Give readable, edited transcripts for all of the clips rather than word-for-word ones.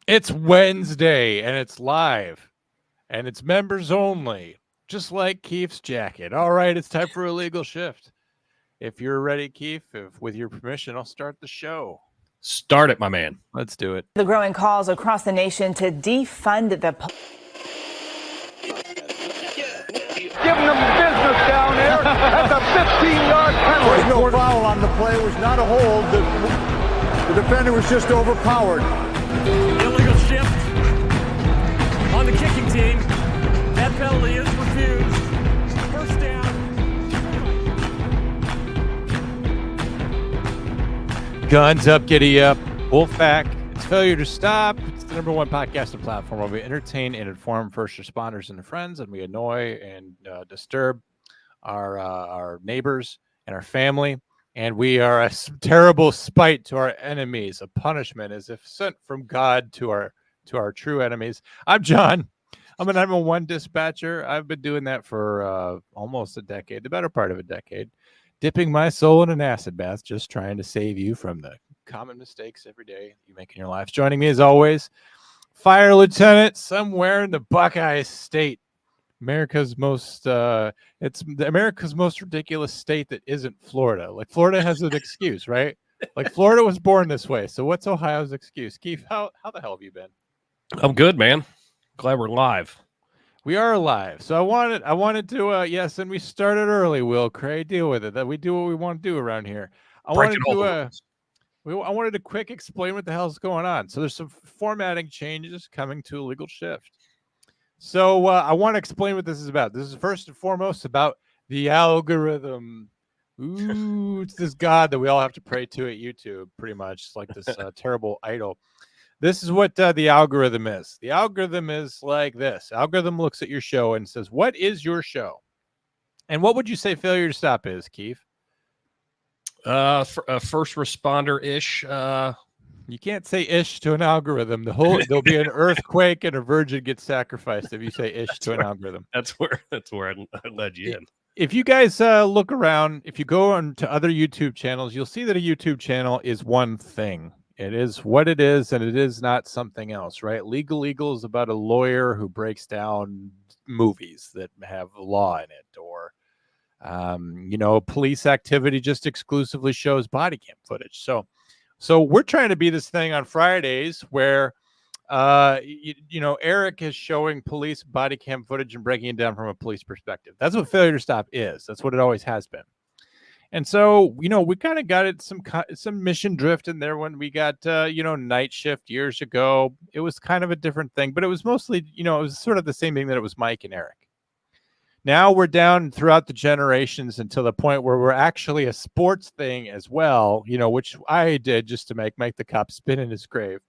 It's Wednesday and it's live and it's members only, just like Keith's jacket. All right, it's time for a legal shift. If you're ready, Keith, with your permission, I'll start the show. Start it, my man. Let's do it. The growing calls across the nation to defund the Giving them business down there. That's a 15-yard penalty. There was no foul on the play. It was not a hold. The defender was just overpowered. Illegal shift on the kicking team. That penalty is refused. First down. Guns up, giddy up. Wolfpack. It's Failure to Stop. It's the #1 podcasting platform where we entertain and inform first responders and their friends, and we annoy and disturb our neighbors and our family. And we are a terrible spite to our enemies, a punishment as if sent from God to our true enemies. I'm John. I'm a 911 dispatcher. I've been doing that for almost a decade, the better part of a decade, dipping my soul in an acid bath, just trying to save you from the common mistakes every day you make in your lives. Joining me as always, Fire Lieutenant somewhere in the Buckeye State. America's most ridiculous state that isn't Florida. Like Florida has an excuse, right? Like Florida was born this way. So what's Ohio's excuse? Keith, how the hell have you been? I'm good, man. Glad we're live. We are live. So I wanted to yes, and we started early, Will Cray. Deal with it. That we do what we want to do around here. I wanted to quick explain what the hell's going on. So there's some formatting changes coming to a legal shift. So I want to explain what this is about. This is first and foremost about the algorithm. Ooh, it's this god that we all have to pray to at YouTube, pretty much. It's like this terrible idol. This is what the algorithm is. The algorithm is like this. Algorithm looks at your show and says, what is your show? And what would you say Failure to Stop is, Keith? First responder-ish. You can't say ish to an algorithm. There'll be an earthquake and a virgin gets sacrificed if you say ish to an algorithm. That's where I led you in. If you guys look around, if you go on to other YouTube channels, you'll see that a YouTube channel is one thing. It is what it is, and it is not something else, right? Legal Eagle is about a lawyer who breaks down movies that have law in it, or police activity just exclusively shows body cam footage. So we're trying to be this thing on Fridays where, Eric is showing police body cam footage and breaking it down from a police perspective. That's what Failure to Stop is. That's what it always has been. And so, we kind of got it some mission drift in there when we got, Night Shift years ago. It was kind of a different thing, but it was mostly, it was sort of the same thing that it was Mike and Eric. Now we're down throughout the generations until the point where we're actually a sports thing as well, which I did just to make the cop spin in his grave.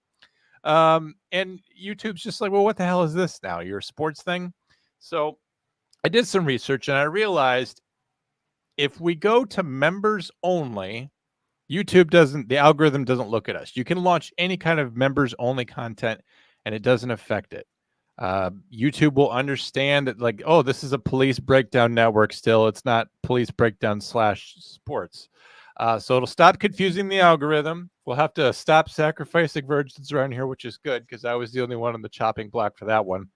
And YouTube's just like, well, what the hell is this now? You're a sports thing? So I did some research and I realized if we go to members only, the algorithm doesn't look at us. You can launch any kind of members only content and it doesn't affect it. YouTube will understand that, like, oh, this is a police breakdown network still. It's not police breakdown /sports. So it'll stop confusing the algorithm. We'll have to stop sacrificing virgins around here, which is good because I was the only one on the chopping block for that one.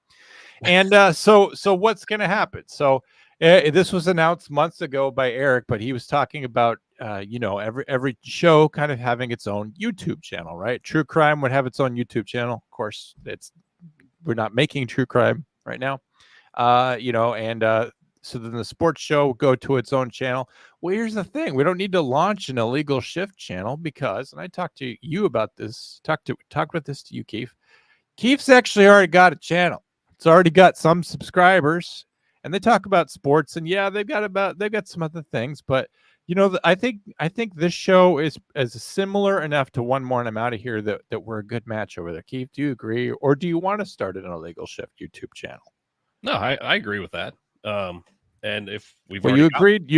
And so what's going to happen? So this was announced months ago by Eric, but he was talking about, every show kind of having its own YouTube channel, right? True crime would have its own YouTube channel. Of course, we're not making true crime right now, so then the sports show will go to its own channel. Well, here's the thing. We don't need to launch an illegal shift channel because, and I talked to you about this, talked about this to you, Keith. Keith's actually already got a channel. It's already got some subscribers and they talk about sports and yeah, they've got some other things, but I think this show is similar enough to One More and I'm Out of Here that we're a good match over there. Keith, do you agree? Or do you want to start an illegal shift YouTube channel? No, I agree with that. And if we've you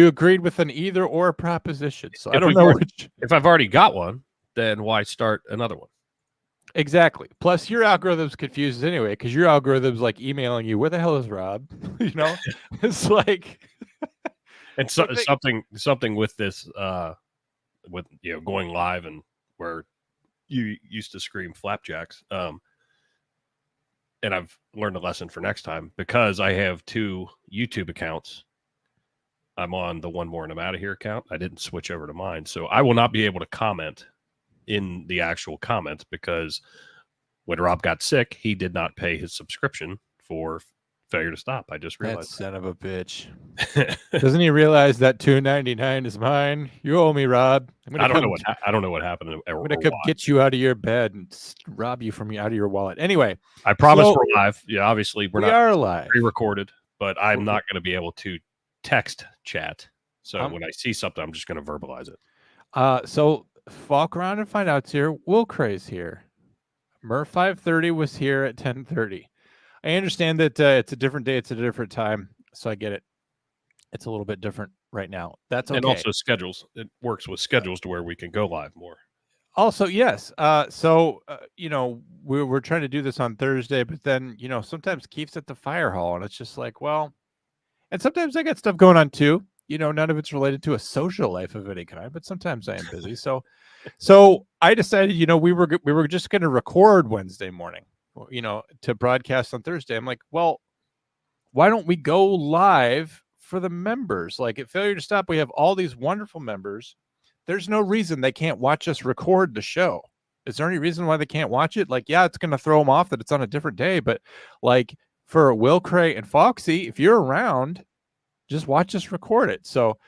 agreed with an either or proposition. So I don't know if I've already got one, then why start another one? Exactly. Plus your algorithm's confused anyway, because your algorithm's like emailing you, where the hell is Rob? It's like and something with this with going live and where you used to scream flapjacks. and I've learned a lesson for next time because I have 2 YouTube accounts. I'm on the One More and I'm Out of Here account. I didn't switch over to mine. So I will not be able to comment in the actual comments because when Rob got sick, he did not pay his subscription for Failure to Stop. I just That realized son of a bitch. Doesn't he realize that $2.99 is mine? You owe me, Rob. I don't know what happened. I'm gonna come get you out of your bed and rob you out of your wallet. Anyway, I promise so we're live. Yeah, obviously we not are live. pre-recorded, but I'm not going to be able to text chat. So when I see something, I'm just going to verbalize it. So walk around and find out here. Will Cray's here. Murph 5:30 was here at 10:30. I understand that it's a different day, it's a different time, so I get it. It's a little bit different right now. That's okay. And also schedules. It works with schedules to where we can go live more. Also, yes. You know, we're trying to do this on Thursday, but then, you know, sometimes Keith's at the fire hall, and it's just like, well, and sometimes I got stuff going on too. You know, none of it's related to a social life of any kind, but sometimes I am busy. So I decided, you know, we were just going to record Wednesday morning, you know, to broadcast on Thursday. I'm like, well, why don't we go live for the members? Like at Failure to Stop, we have all these wonderful members. There's no reason they can't watch us record the show. Is there any reason why they can't watch it? Like, yeah, it's going to throw them off that it's on a different day, but like for Will, Cray, and Foxy, if you're around, just watch us record it. So,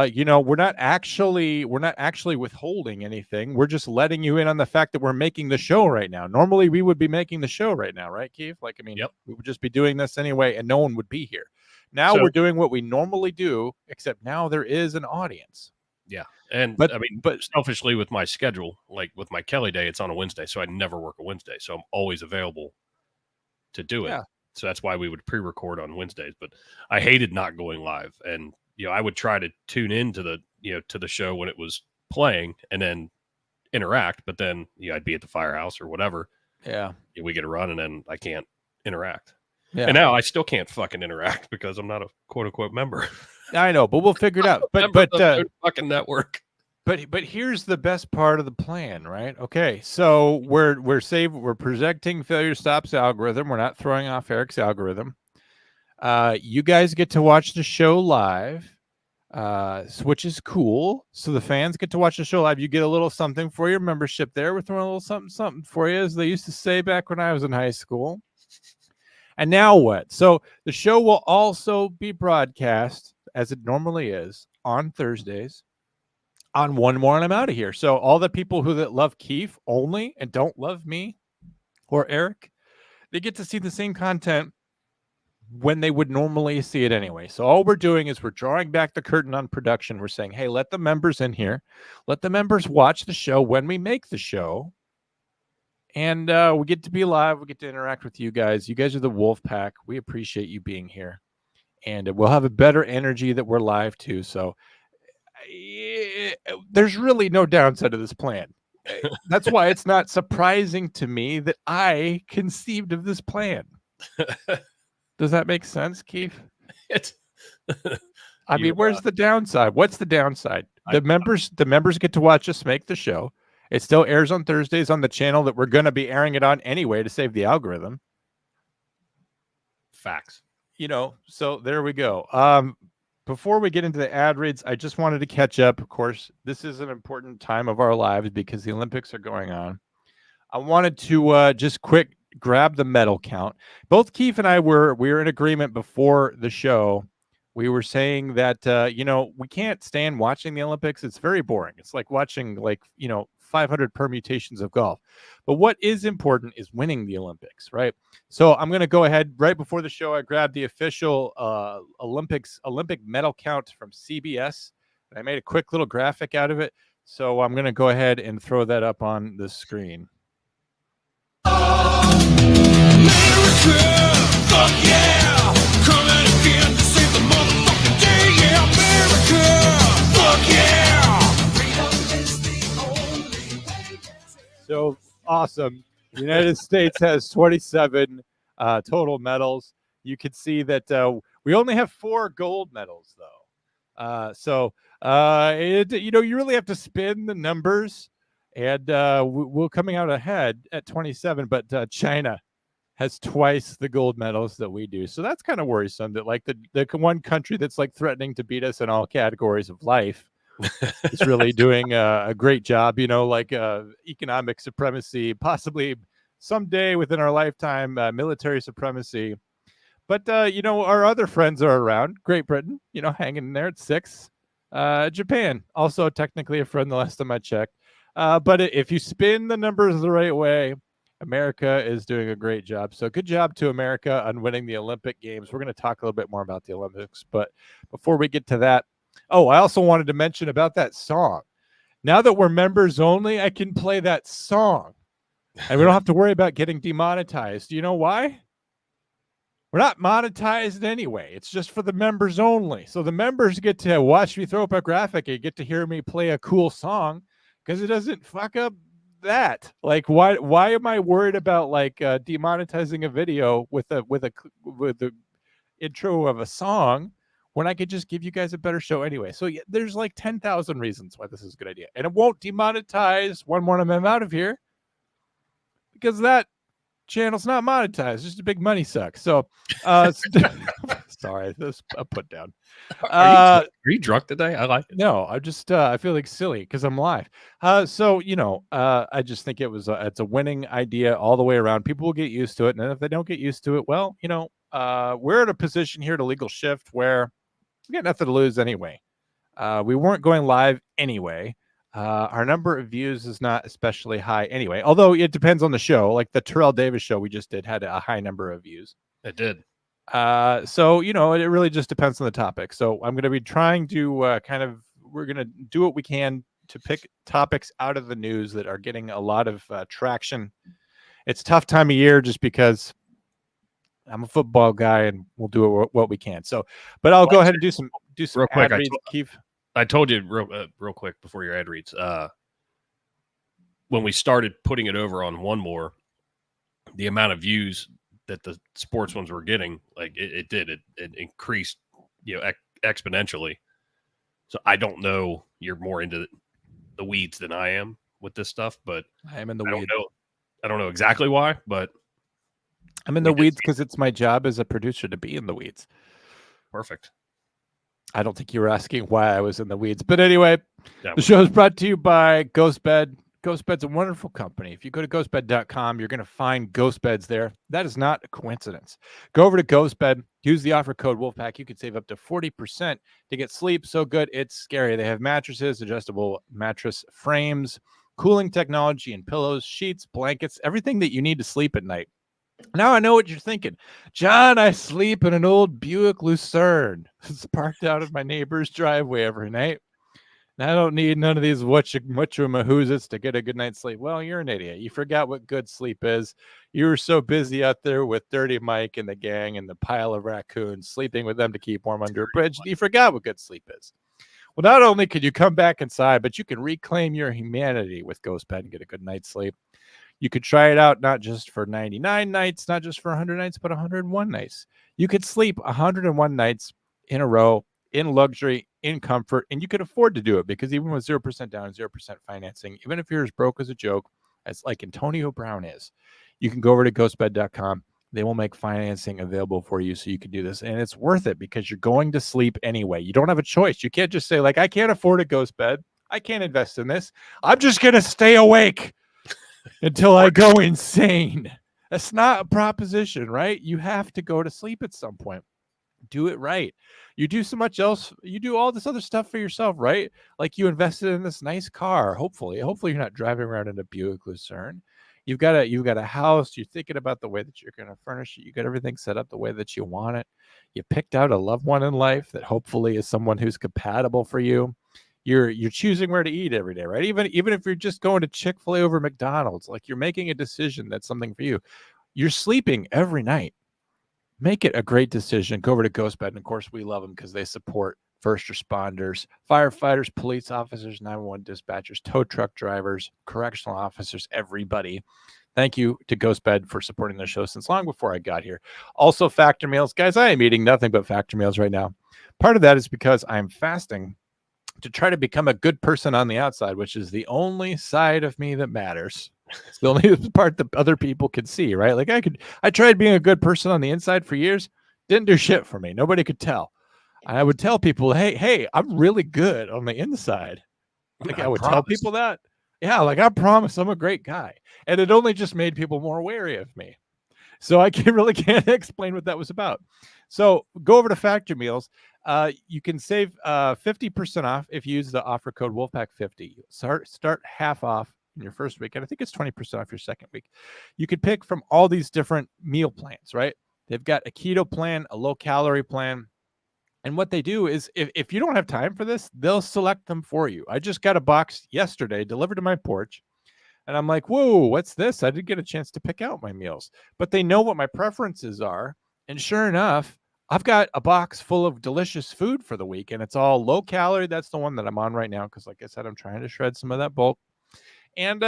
you know, we're not actually withholding anything. We're just letting you in on the fact that we're making the show right now. Normally, we would be making the show right now, right, Keith? Like, I mean, Yep. We would just be doing this anyway, and no one would be here. Now we're doing what we normally do, except now there is an audience. Yeah. And I mean, but selfishly with my schedule, like with my Kelly day, it's on a Wednesday. So I never work a Wednesday. So I'm always available to do it. Yeah. So that's why we would pre-record on Wednesdays. But I hated not going live. And, you know, I would try to tune into to the show when it was playing and then interact. But then, you know, I'd be at the firehouse or whatever. Yeah. We get a run and then I can't interact. Yeah. And now I still can't fucking interact because I'm not a quote unquote member. I know, but we'll figure it out. But fucking network. But here's the best part of the plan, right? Okay, so we're projecting Failure to Stop's algorithm. We're not throwing off Eric's algorithm. You guys get to watch the show live, which is cool. So the fans get to watch the show live. You get a little something for your membership there. We're throwing a little something for you, as they used to say back when I was in high school. And now what? So the show will also be broadcast, as it normally is, on Thursdays on One More and I'm Out of Here. So all the people that love Keith only and don't love me or Eric, they get to see the same content when they would normally see it anyway. So all we're doing is we're drawing back the curtain on production. We're saying, hey, let the members in here. Let the members watch the show when we make the show. And we get to be live. We get to interact with you guys. You guys are the Wolf Pack. We appreciate you being here. And we'll have a better energy that we're live too. So there's really no downside to this plan. That's why it's not surprising to me that I conceived of this plan. Does that make sense, Keith? I mean, where's the downside? What's the downside? The members get to watch us make the show. It still airs on Thursdays on the channel that we're going to be airing it on anyway to save the algorithm. Facts. You know, so there we go. Before we get into the ad reads, I just wanted to catch up. Of course, this is an important time of our lives because the Olympics are going on. I wanted to just quick grab the medal count. Both Keith and I we were in agreement before the show. We were saying that, you know, we can't stand watching the Olympics. It's very boring. It's like watching 500 permutations of golf. But what is important is winning the Olympics, right? So I'm going to go ahead right before the show. I grabbed the official Olympic medal count from CBS. And I made a quick little graphic out of it. So I'm going to go ahead and throw that up on the screen. America, fuck yeah, coming again to save the motherfucking day. Yeah, America, fuck yeah. So awesome. The United States has 27 total medals. You can see that we only have 4 gold medals, though. You really have to spin the numbers, and we're coming out ahead at 27. But China has twice the gold medals that we do. So that's kind of worrisome that like the one country that's like threatening to beat us in all categories of life is really doing a great job, like economic supremacy, possibly someday within our lifetime, military supremacy. But, our other friends are around. Great Britain, hanging in there at 6. Japan, also technically a friend the last time I checked. But if you spin the numbers the right way, America is doing a great job. So good job to America on winning the Olympic Games. We're going to talk a little bit more about the Olympics. But before we get to that, I also wanted to mention about that song. Now that we're members only, I can play that song. And we don't have to worry about getting demonetized. Do you know why? We're not monetized anyway. It's just for the members only. So the members get to watch me throw up a graphic and get to hear me play a cool song because it doesn't fuck up that. Like, why am I worried about like demonetizing a video with the intro of a song when I could just give you guys a better show anyway? So yeah, there's like 10,000 reasons why this is a good idea. And it won't demonetize One More and I'm out of here because that channel's not monetized. Just a big money suck. So sorry, this I put down. Are you drunk today? I like it. No, I just I feel like silly because I'm live. So I just think it's a winning idea all the way around. People will get used to it, and if they don't get used to it, well, we're in a position here to legal shift where we got nothing to lose anyway. We weren't going live anyway. Our number of views is not especially high anyway, although it depends on the show. Like the Terrell Davis show we just did had a high number of views. It did. So, it really just depends on the topic. So I'm going to be trying to we're going to do what we can to pick topics out of the news that are getting a lot of traction. It's a tough time of year just because I'm a football guy and we'll do what we can. So, but I'll go ahead and do some real quick. ad reads, Keith. I told you real quick before your ad reads, when we started putting it over on One More, the amount of views that the sports ones were getting, like it increased, exponentially. So I don't know, you're more into the weeds than I am with this stuff, but I am in the weeds. I don't know exactly why, but I'm in the weeds because it's my job as a producer to be in the weeds. Perfect. I don't think you were asking why I was in the weeds. But anyway, the show is brought to you by GhostBed. GhostBed's a wonderful company. If you go to ghostbed.com, you're going to find ghost beds there. That is not a coincidence. Go over to GhostBed, use the offer code Wolfpack. You can save up to 40% to get sleep so good it's scary. They have mattresses, adjustable mattress frames, cooling technology, and pillows, sheets, blankets, everything that you need to sleep at night. Now I know what you're thinking. John, I sleep in an old Buick Lucerne. It's parked out of my neighbor's driveway every night. And I don't need none of these whatchamahoozits to get a good night's sleep. Well, you're an idiot. You forgot what good sleep is. You were so busy out there with Dirty Mike and the gang and the pile of raccoons, sleeping with them to keep warm under a bridge. You forgot what good sleep is. Well, not only could you come back inside, but you can reclaim your humanity with GhostBed and get a good night's sleep. You could try it out not just for 99 nights, not just for 100 nights, but 101 nights. You could sleep 101 nights in a row in luxury, in comfort, and you could afford to do it because even with 0% down and 0% financing, even if you're as broke as a joke, as like Antonio Brown is, you can go over to ghostbed.com. They will make financing available for you so you can do this. And it's worth it because you're going to sleep anyway. You don't have a choice. You can't just say, like, I can't afford a ghost bed. I can't invest in this. I'm just going to stay awake until I go insane. That's not a proposition, right? You have to go to sleep at some point. Do it right. You do so much else. You do all this other stuff for yourself, right? Like you invested in this nice car. Hopefully you're not driving around in a Buick Lucerne. You've got a house. You're thinking about the way that you're going to furnish it. You got everything set up the way that you want it. You picked out a loved one in life that hopefully is someone who's compatible for you. You're choosing where to eat every day, right? Even if you're just going to Chick-fil-A over McDonald's, like you're making a decision that's something for you. You're sleeping every night. Make it a great decision. Go over to GhostBed. And of course, we love them because they support first responders, firefighters, police officers, 911 dispatchers, tow truck drivers, correctional officers, everybody. Thank you to GhostBed for supporting the show since long before I got here. Also, Factor meals. Guys, I am eating nothing but Factor meals right now. Part of that is because I'm fasting to try to become a good person on the outside, which is the only side of me that matters. It's the only part that other people could see, right? Like I tried being a good person on the inside for years, didn't do shit for me. Nobody could tell. I would tell people, hey, I'm really good on the inside. Like I would tell people that. Yeah, like I promise I'm a great guy. And it only just made people more wary of me. So I can't explain what that was about. So go over to Factor Meals. You can save 50% off if you use the offer code Wolfpack50. Start half off in your first week, and I think it's 20% off your second week. You could pick from all these different meal plans, right? They've got a keto plan, a low calorie plan. And what they do is if you don't have time for this, they'll select them for you. I just got a box yesterday delivered to my porch. And I'm like, whoa, what's this? I didn't get a chance to pick out my meals. But they know what my preferences are. And sure enough, I've got a box full of delicious food for the week. And it's all low calorie. That's the one that I'm on right now. Because like I said, I'm trying to shred some of that bulk. And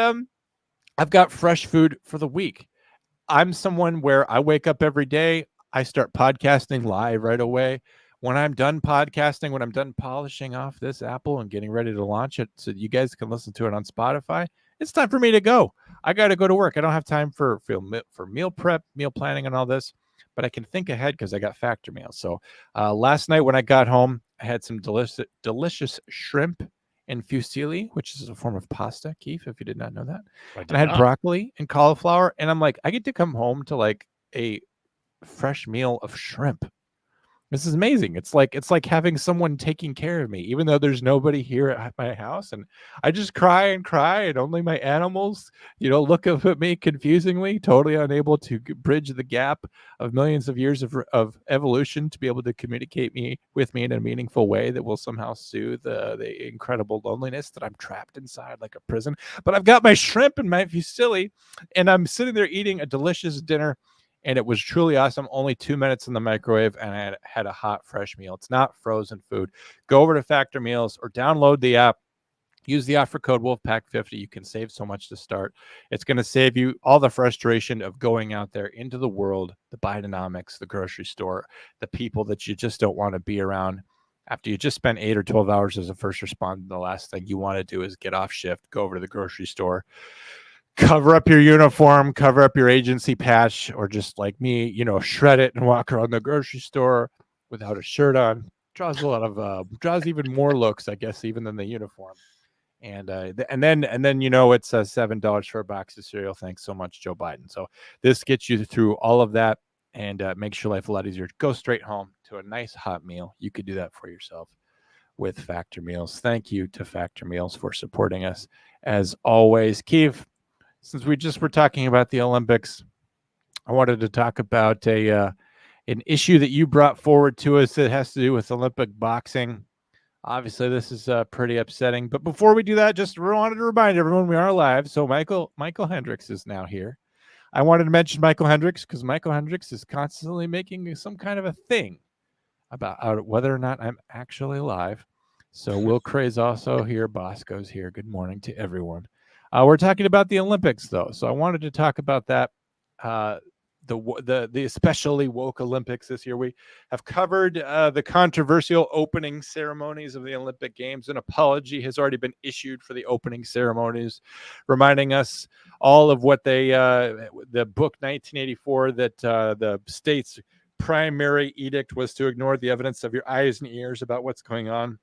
I've got fresh food for the week. I'm someone where I wake up every day. I start podcasting live right away. When I'm done podcasting, when I'm done polishing off this Apple and getting ready to launch it so you guys can listen to it on Spotify, it's time for me to go. I got to go to work. I don't have time for meal prep, meal planning, and all this, but I can think ahead because I got Factor Meals. So last night when I got home, I had some delicious shrimp and fusilli, which is a form of pasta, Keith, if you did not know that. And I had broccoli and cauliflower, and I'm like, I get to come home to like a fresh meal of shrimp. This is amazing. It's like having someone taking care of me, even though there's nobody here at my house. And I just cry, and only my animals, look up at me confusingly, totally unable to bridge the gap of millions of years of evolution to be able to communicate with me in a meaningful way that will somehow soothe the incredible loneliness that I'm trapped inside like a prison. But I've got my shrimp and my fusilli, and I'm sitting there eating a delicious dinner. And it was truly awesome. Only 2 minutes in the microwave, and I had a hot, fresh meal. It's not frozen food. Go over to Factor Meals or download the app. Use the offer code Wolfpack50. You can save so much to start. It's going to save you all the frustration of going out there into the world, the Bidenomics, the grocery store, the people that you just don't want to be around. After you just spent 8 or 12 hours as a first responder, the last thing you want to do is get off shift, go over to the grocery store, cover up your uniform, cover up your agency patch, or just like me, shred it and walk around the grocery store without a shirt on. Draws even more looks, I guess, even than the uniform. And then it's $7 for a box of cereal. Thanks so much, Joe Biden. So this gets you through all of that and makes your life a lot easier. Go straight home to a nice hot meal. You could do that for yourself with Factor Meals. Thank you to Factor Meals for supporting us as always. Keith, since we just were talking about the Olympics, I wanted to talk about an issue that you brought forward to us that has to do with Olympic boxing. Obviously, this is pretty upsetting. But before we do that, just wanted to remind everyone we are live. So Michael Hendricks is now here. I wanted to mention Michael Hendricks because Michael Hendricks is constantly making some kind of a thing about whether or not I'm actually live. So Will Cray's also here. Bosco's here. Good morning to everyone. We're talking about the Olympics, though, so I wanted to talk about that. The especially woke Olympics this year. We have covered the controversial opening ceremonies of the Olympic Games. An apology has already been issued for the opening ceremonies, reminding us all of what the book 1984 that the state's primary edict was to ignore the evidence of your eyes and ears about what's going on.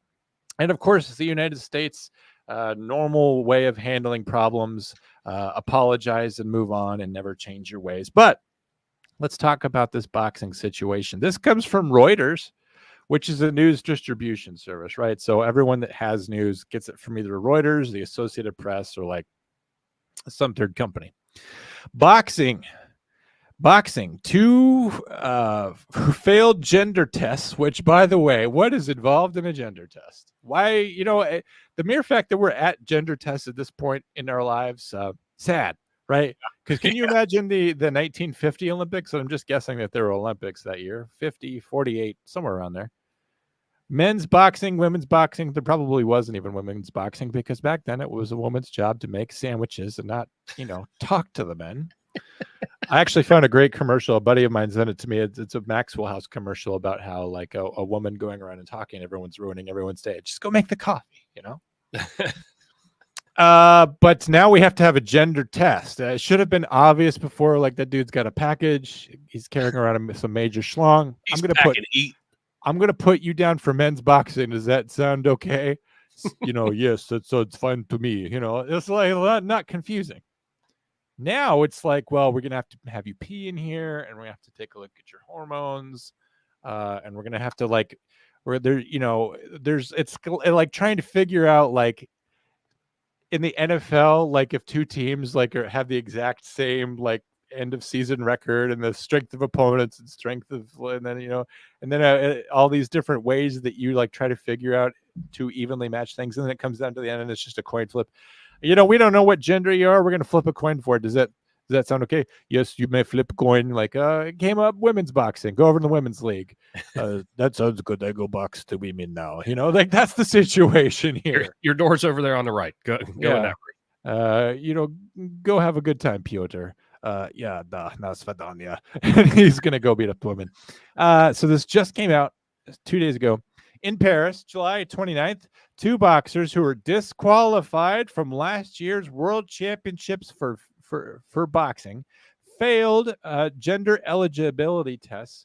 And of course, the United States normal way of handling problems, apologize and move on and never change your ways. But let's talk about this boxing situation. This comes from Reuters, which is a news distribution service, right? So everyone that has news gets it from either Reuters, the Associated Press, or like some third company. Boxing, two failed gender tests, which, by the way, what is involved in a gender test? Why, the mere fact that we're at gender tests at this point in our lives, sad, right? Because can you imagine the 1950 Olympics? I'm just guessing that there were Olympics that year, 50, 48, somewhere around there. Men's boxing, women's boxing. There probably wasn't even women's boxing because back then it was a woman's job to make sandwiches and not, talk to the men. I actually found a great commercial. A buddy of mine sent it to me. It's a Maxwell House commercial about how like a woman going around and talking, everyone's ruining everyone's day. Just go make the coffee, But now we have to have a gender test. It should have been obvious before. Like that dude's got a package. He's carrying around some major schlong. He's packing heat. I'm gonna put you down for men's boxing. Does that sound okay? Yes, so it's fine to me. It's like not confusing. Now it's like, well, we're gonna have to have you pee in here, and we have to take a look at your hormones, and we're gonna have to like, where there, it's like trying to figure out like in the NFL, like if two teams like have the exact same like end of season record and the strength of opponents and strength of, and then all these different ways that you like try to figure out to evenly match things, and then it comes down to the end and it's just a coin flip. We don't know what gender you are. We're gonna flip a coin for it. Does that sound okay? Yes, you may flip a coin. Like it came up women's boxing. Go over to the women's league. That sounds good. I go box to women now. Like that's the situation here. Your door's over there on the right. Go in that way. Go have a good time, Piotr. Yeah, na svidanya. And he's gonna go beat up the women. So this just came out 2 days ago in Paris, July 29th. Two boxers who were disqualified from last year's World Championships for boxing failed gender eligibility tests.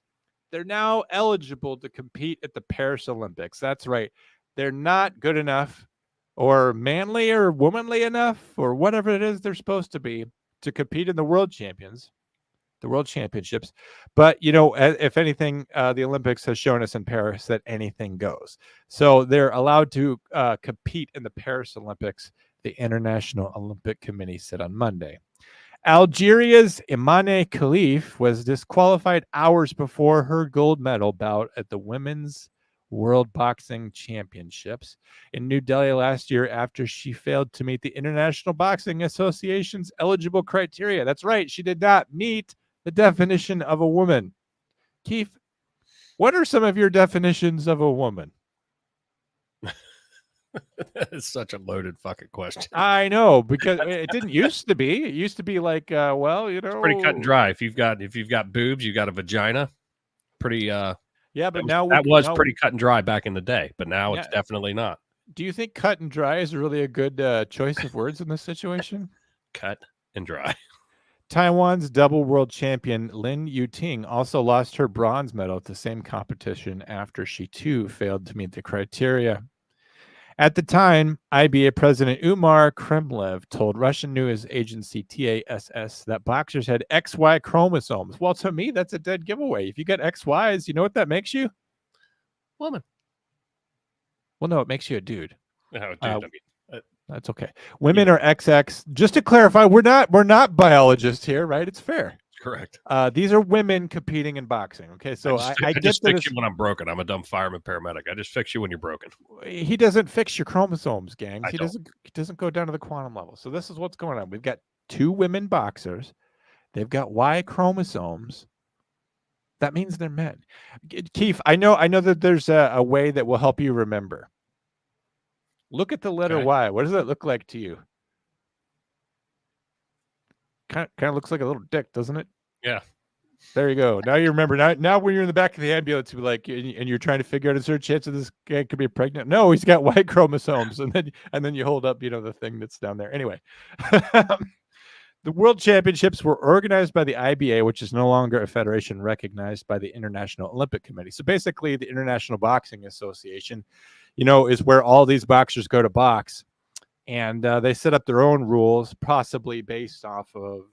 They're now eligible to compete at the Paris Olympics. That's right. They're not good enough or manly or womanly enough or whatever it is they're supposed to be to compete in the World Championships. But, if anything, the Olympics has shown us in Paris that anything goes. So they're allowed to compete in the Paris Olympics, the International Olympic Committee said on Monday. Algeria's Imane Khalif was disqualified hours before her gold medal bout at the Women's World Boxing Championships in New Delhi last year after she failed to meet the International Boxing Association's eligible criteria. That's right. She did not meet the definition of a woman. Keith, what are some of your definitions of a woman? That is such a loaded fucking question. I know, because it didn't used to be. It used to be like, it's pretty cut and dry. If you've got boobs, you got a vagina. Pretty. Yeah, but that was pretty cut and dry back in the day, but now it's definitely not. Do you think cut and dry is really a good choice of words in this situation? Cut and dry. Taiwan's double world champion Lin Yuting also lost her bronze medal at the same competition after she too failed to meet the criteria. At the time, IBA President Umar Kremlev told Russian news agency TASS that boxers had XY chromosomes. Well, to me, that's a dead giveaway. If you got XYs, you know what that makes you? Woman. Well, no, it makes you a dude. No, dude, that's okay. Women are XX. Just to clarify, we're not biologists here, right? It's fair. Correct. These are women competing in boxing. Okay, so I just fix you when I'm broken. I'm a dumb fireman paramedic. I just fix you when you're broken. He doesn't fix your chromosomes, gangs. He doesn't go down to the quantum level. So this is what's going on. We've got two women boxers. They've got Y chromosomes. That means they're men. Keith, I know that there's a way that will help you remember. Look at the letter Y. What does that look like to you? Kind of looks like a little dick, doesn't it? Yeah. There you go. Now you remember. Now when you're in the back of the ambulance, you're like, and you're trying to figure out, is there a chance that this guy could be pregnant? No, he's got Y chromosomes, and then you hold up, the thing that's down there. Anyway, the World Championships were organized by the IBA, which is no longer a federation recognized by the International Olympic Committee. So basically, the International Boxing Association, is where all these boxers go to box. And they set up their own rules, possibly based off of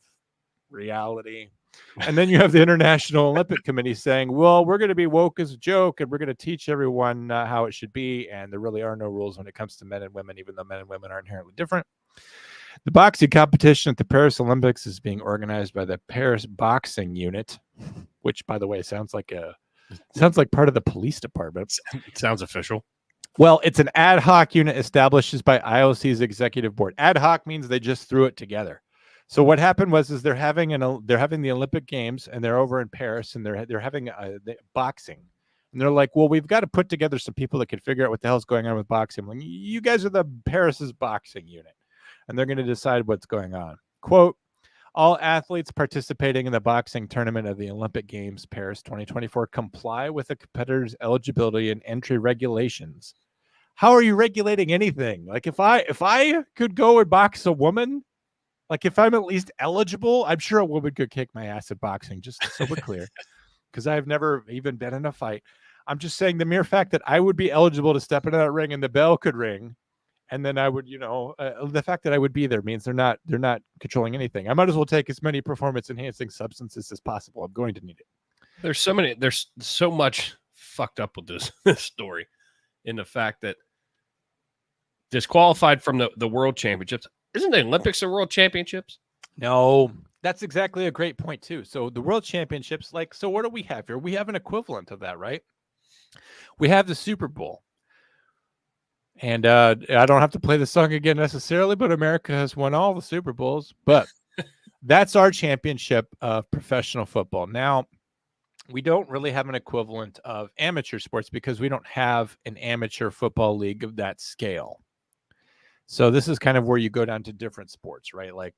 reality. And then you have the International Olympic Committee saying, well, we're going to be woke as a joke, and we're going to teach everyone how it should be. And there really are no rules when it comes to men and women, even though men and women are inherently different. The boxing competition at the Paris Olympics is being organized by the Paris Boxing Unit, which, by the way, sounds like part of the police department. It sounds official. Well, it's an ad hoc unit established by IOC's executive board. Ad hoc means they just threw it together. So what happened was they're having the Olympic Games, and they're over in Paris, and they're having boxing, and they're like, well, we've got to put together some people that can figure out what the hell's going on with boxing. Like, you guys are the Paris's boxing unit, and they're going to decide what's going on. Quote, all athletes participating in the boxing tournament of the Olympic Games Paris 2024 comply with the competitor's eligibility and entry regulations. how are you regulating anything? Like if I could go and box a woman, like if I'm at least eligible, I'm sure a woman could kick my ass at boxing, just so we're clear, because I've never even been in a fight. I'm just saying the mere fact that I would be eligible to step into that ring and the bell could ring, and then I would, the fact that I would be there means they're not controlling anything. I might as well take as many performance enhancing substances as possible. I'm going to need it. There's so much fucked up with this story, in the fact that disqualified from the world championships. Isn't the Olympics the world championships? No, that's exactly a great point too. So the world championships, so what do we have here? We have an equivalent of that, right? We have the Super Bowl. And I don't have to play the song again necessarily, but America has won all the Super Bowls. But that's our championship of professional football. Now, we don't really have an equivalent of amateur sports because we don't have an amateur football league of that scale. So this is kind of where you go down to different sports, right? Like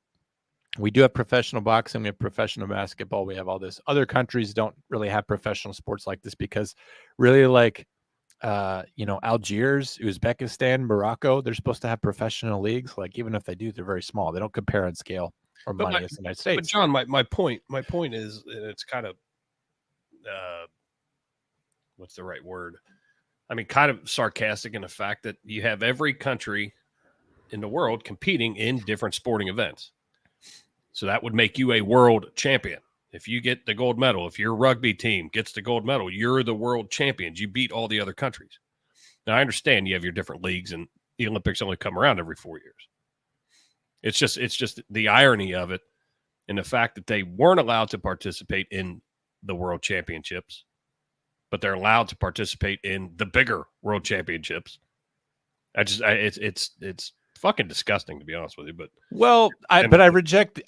we do have professional boxing, we have professional basketball, we have all this. Other countries don't really have professional sports like this because really Algiers, Uzbekistan, Morocco, they're supposed to have professional leagues. Like even if they do, they're very small. They don't compare in scale or money as the United States. But John, my point is, and it's kind of what's the right word? I mean, kind of sarcastic in the fact that you have every country in the world competing in different sporting events. So that would make you a world champion. If you get the gold medal, if your rugby team gets the gold medal, you're the world champions. You beat all the other countries. Now, I understand you have your different leagues, and the Olympics only come around every 4 years. It's just the irony of it, and the fact that they weren't allowed to participate in the world championships, but they're allowed to participate in the bigger world championships. It's fucking disgusting, to be honest with you. But I reject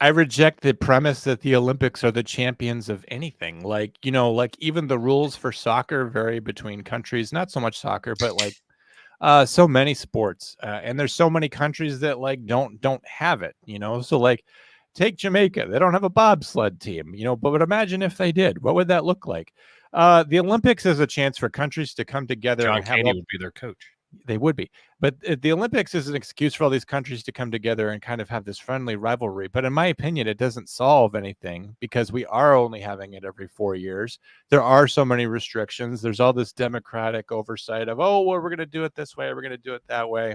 the premise that the Olympics are the champions of anything. Like even the rules for soccer vary between countries. Not so much soccer, but so many sports, and there's so many countries that don't have it. So take Jamaica. They don't have a bobsled team. But imagine if they did. What would that look like? The Olympics is a chance for countries to come together. John Candy would be their coach. They would be. But the Olympics is an excuse for all these countries to come together and kind of have this friendly rivalry. But in my opinion, it doesn't solve anything because we are only having it every 4 years. There are so many restrictions. There's all this democratic oversight of, we're going to do it this way. We're going to do it that way.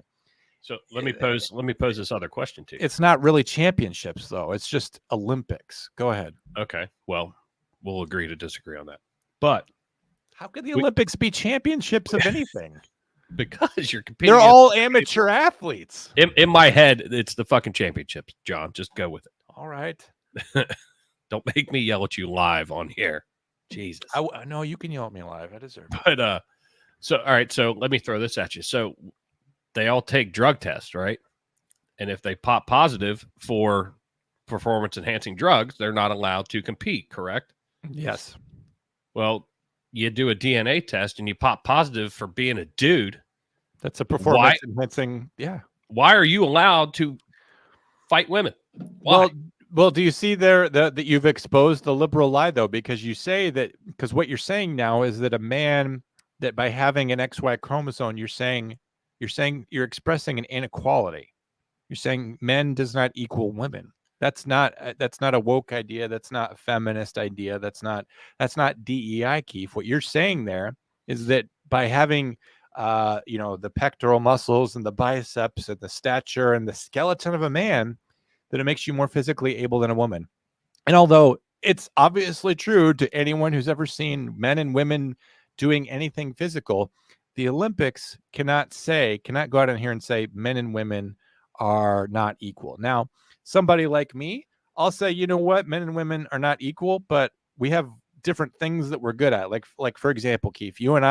So let me pose this other question to you. It's not really championships, though. It's just Olympics. Go ahead. Okay. Well, we'll agree to disagree on that. But how could the Olympics be championships of anything? Because you're competing. They're all amateur athletes. In my head, it's the fucking championships, John. Just go with it. All right. Don't make me yell at you live on here. Jesus. No, you can yell at me live. I deserve it. But all right. So let me throw this at you. So they all take drug tests, right? And if they pop positive for performance enhancing drugs, they're not allowed to compete, correct? Yes. Well, you do a DNA test and you pop positive for being a dude. That's a performance enhancing. Yeah. Why are you allowed to fight women? Why? Well, do you see there that you've exposed the liberal lie, though? Because you say that, because what you're saying now is that a man that by having an XY chromosome, you're expressing an inequality. You're saying men does not equal women. That's not a woke idea. That's not a feminist idea. That's not DEI, Keith. What you're saying there is that by having, the pectoral muscles and the biceps and the stature and the skeleton of a man, that it makes you more physically able than a woman. And although it's obviously true to anyone who's ever seen men and women doing anything physical, the Olympics cannot go out in here and say men and women are not equal. Now, somebody like me, I'll say, you know what, men and women are not equal, but we have different things that we're good at. Like for example, Keith, you and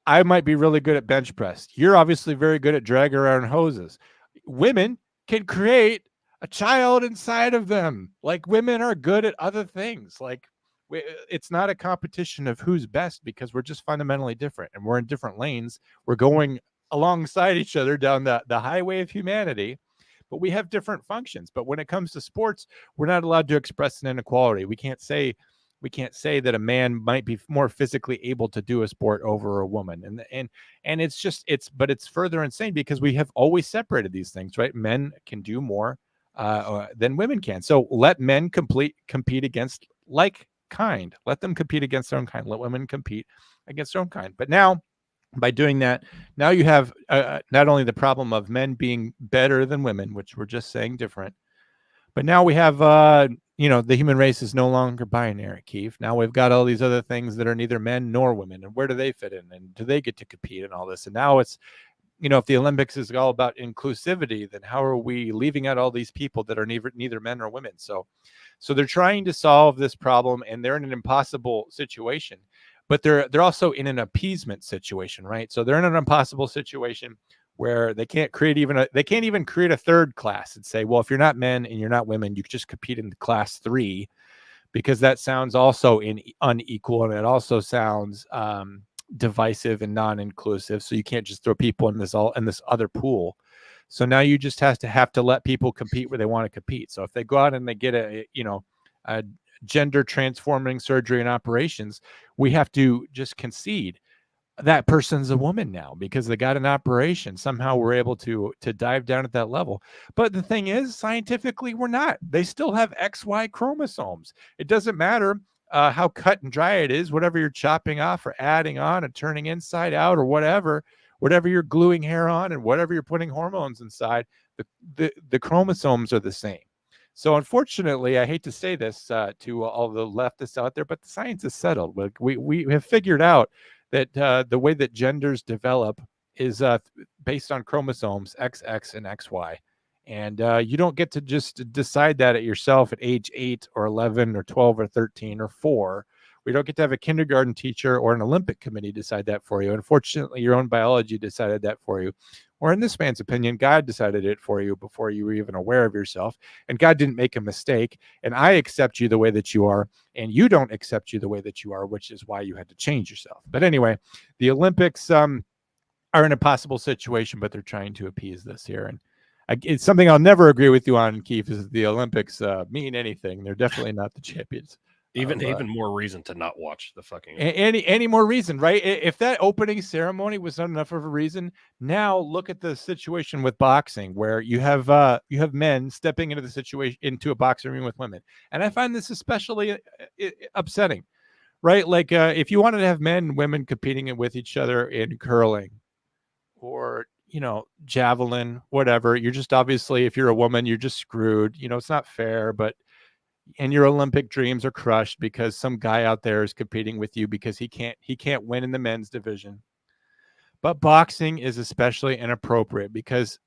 I might be really good at bench press. You're obviously very good at dragging around hoses. Women can create a child inside of them. Like women are good at other things. It's not a competition of who's best because we're just fundamentally different and we're in different lanes. We're going alongside each other down the highway of humanity. But we have different functions. But when it comes to sports, we're not allowed to express an inequality. We can't say We can't say that a man might be more physically able to do a sport over a woman. And but it's further insane because we have always separated these things, right? Men can do more than women can. So let men compete against like kind. Let them compete against their own kind. Let women compete against their own kind. But now, by doing that, now you have not only the problem of men being better than women, which we're just saying different, but now we have, the human race is no longer binary, Keith. Now we've got all these other things that are neither men nor women. And where do they fit in? And do they get to compete and all this? And now it's, if the Olympics is all about inclusivity, then how are we leaving out all these people that are neither men or women? So they're trying to solve this problem, and they're in an impossible situation. But they're also in an appeasement situation, right? So they're in an impossible situation where they can't even create a third class and say, well, if you're not men and you're not women, you just compete in class 3, because that sounds also unequal, and it also sounds divisive and non-inclusive. So you can't just throw people in this other pool. So now you just have to let people compete where they want to compete. So if they go out and they get a gender transforming surgery and operations, we have to just concede that person's a woman now because they got an operation. Somehow we're able to dive down at that level. But the thing is, scientifically, we're not. They still have XY chromosomes. It doesn't matter how cut and dry it is, whatever you're chopping off or adding on and turning inside out or whatever you're gluing hair on and whatever you're putting hormones inside, the chromosomes are the same. So unfortunately, I hate to say this to all the leftists out there, but the science is settled. We have figured out that the way that genders develop is based on chromosomes XX and XY. And you don't get to just decide that at yourself at age 8 or 11 or 12 or 13 or 4. We don't get to have a kindergarten teacher or an Olympic committee decide that for you. Unfortunately, your own biology decided that for you. Or in this man's opinion, God decided it for you before you were even aware of yourself. And God didn't make a mistake. And I accept you the way that you are. And you don't accept you the way that you are, which is why you had to change yourself. But anyway, the Olympics are in a possible situation, but they're trying to appease this here. And it's something I'll never agree with you on, Keith, is the Olympics mean anything. They're definitely not the champions. Even more reason to not watch the fucking any more reason, right? If that opening ceremony was not enough of a reason, now look at the situation with boxing, where you have men stepping into the situation, into a boxing ring with women, and I find this especially upsetting, right? Like if you wanted to have men and women competing with each other in curling, or javelin, whatever, you're just obviously, if you're a woman, you're just screwed. It's not fair, and your Olympic dreams are crushed because some guy out there is competing with you because he can't win in the men's division. But boxing is especially inappropriate because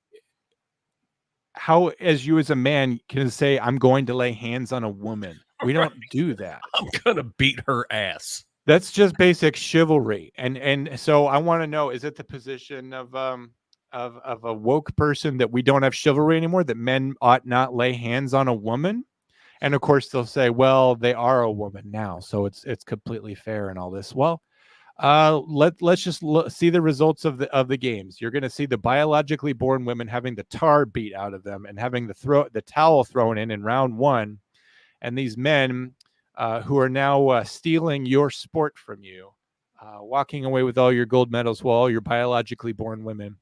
how, as you as a man, can say, I'm going to lay hands on a woman? We don't do that. I'm gonna beat her ass. That's just basic chivalry. And so I want to know, is it the position of a woke person that we don't have chivalry anymore, that men ought not lay hands on a woman? And of course they'll say, well, they are a woman now, so it's completely fair and all this. Well, let's just see the results of the games. You're going to see the biologically born women having the tar beat out of them and having the towel thrown in round 1, and these men who are now stealing your sport from you, walking away with all your gold medals, while all your biologically born women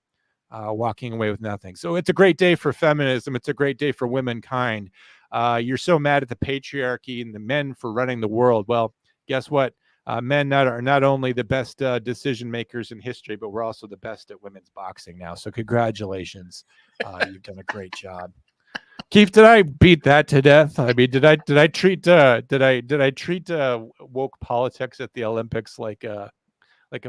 walking away with nothing. So it's a great day for feminism. It's a great day for womankind. You're so mad at the patriarchy and the men for running the world. Well, guess what? Men are not only the best decision makers in history, but we're also the best at women's boxing now. So congratulations. You've done a great job. Keith, did I beat that to death? I mean, did I treat woke politics at the Olympics like a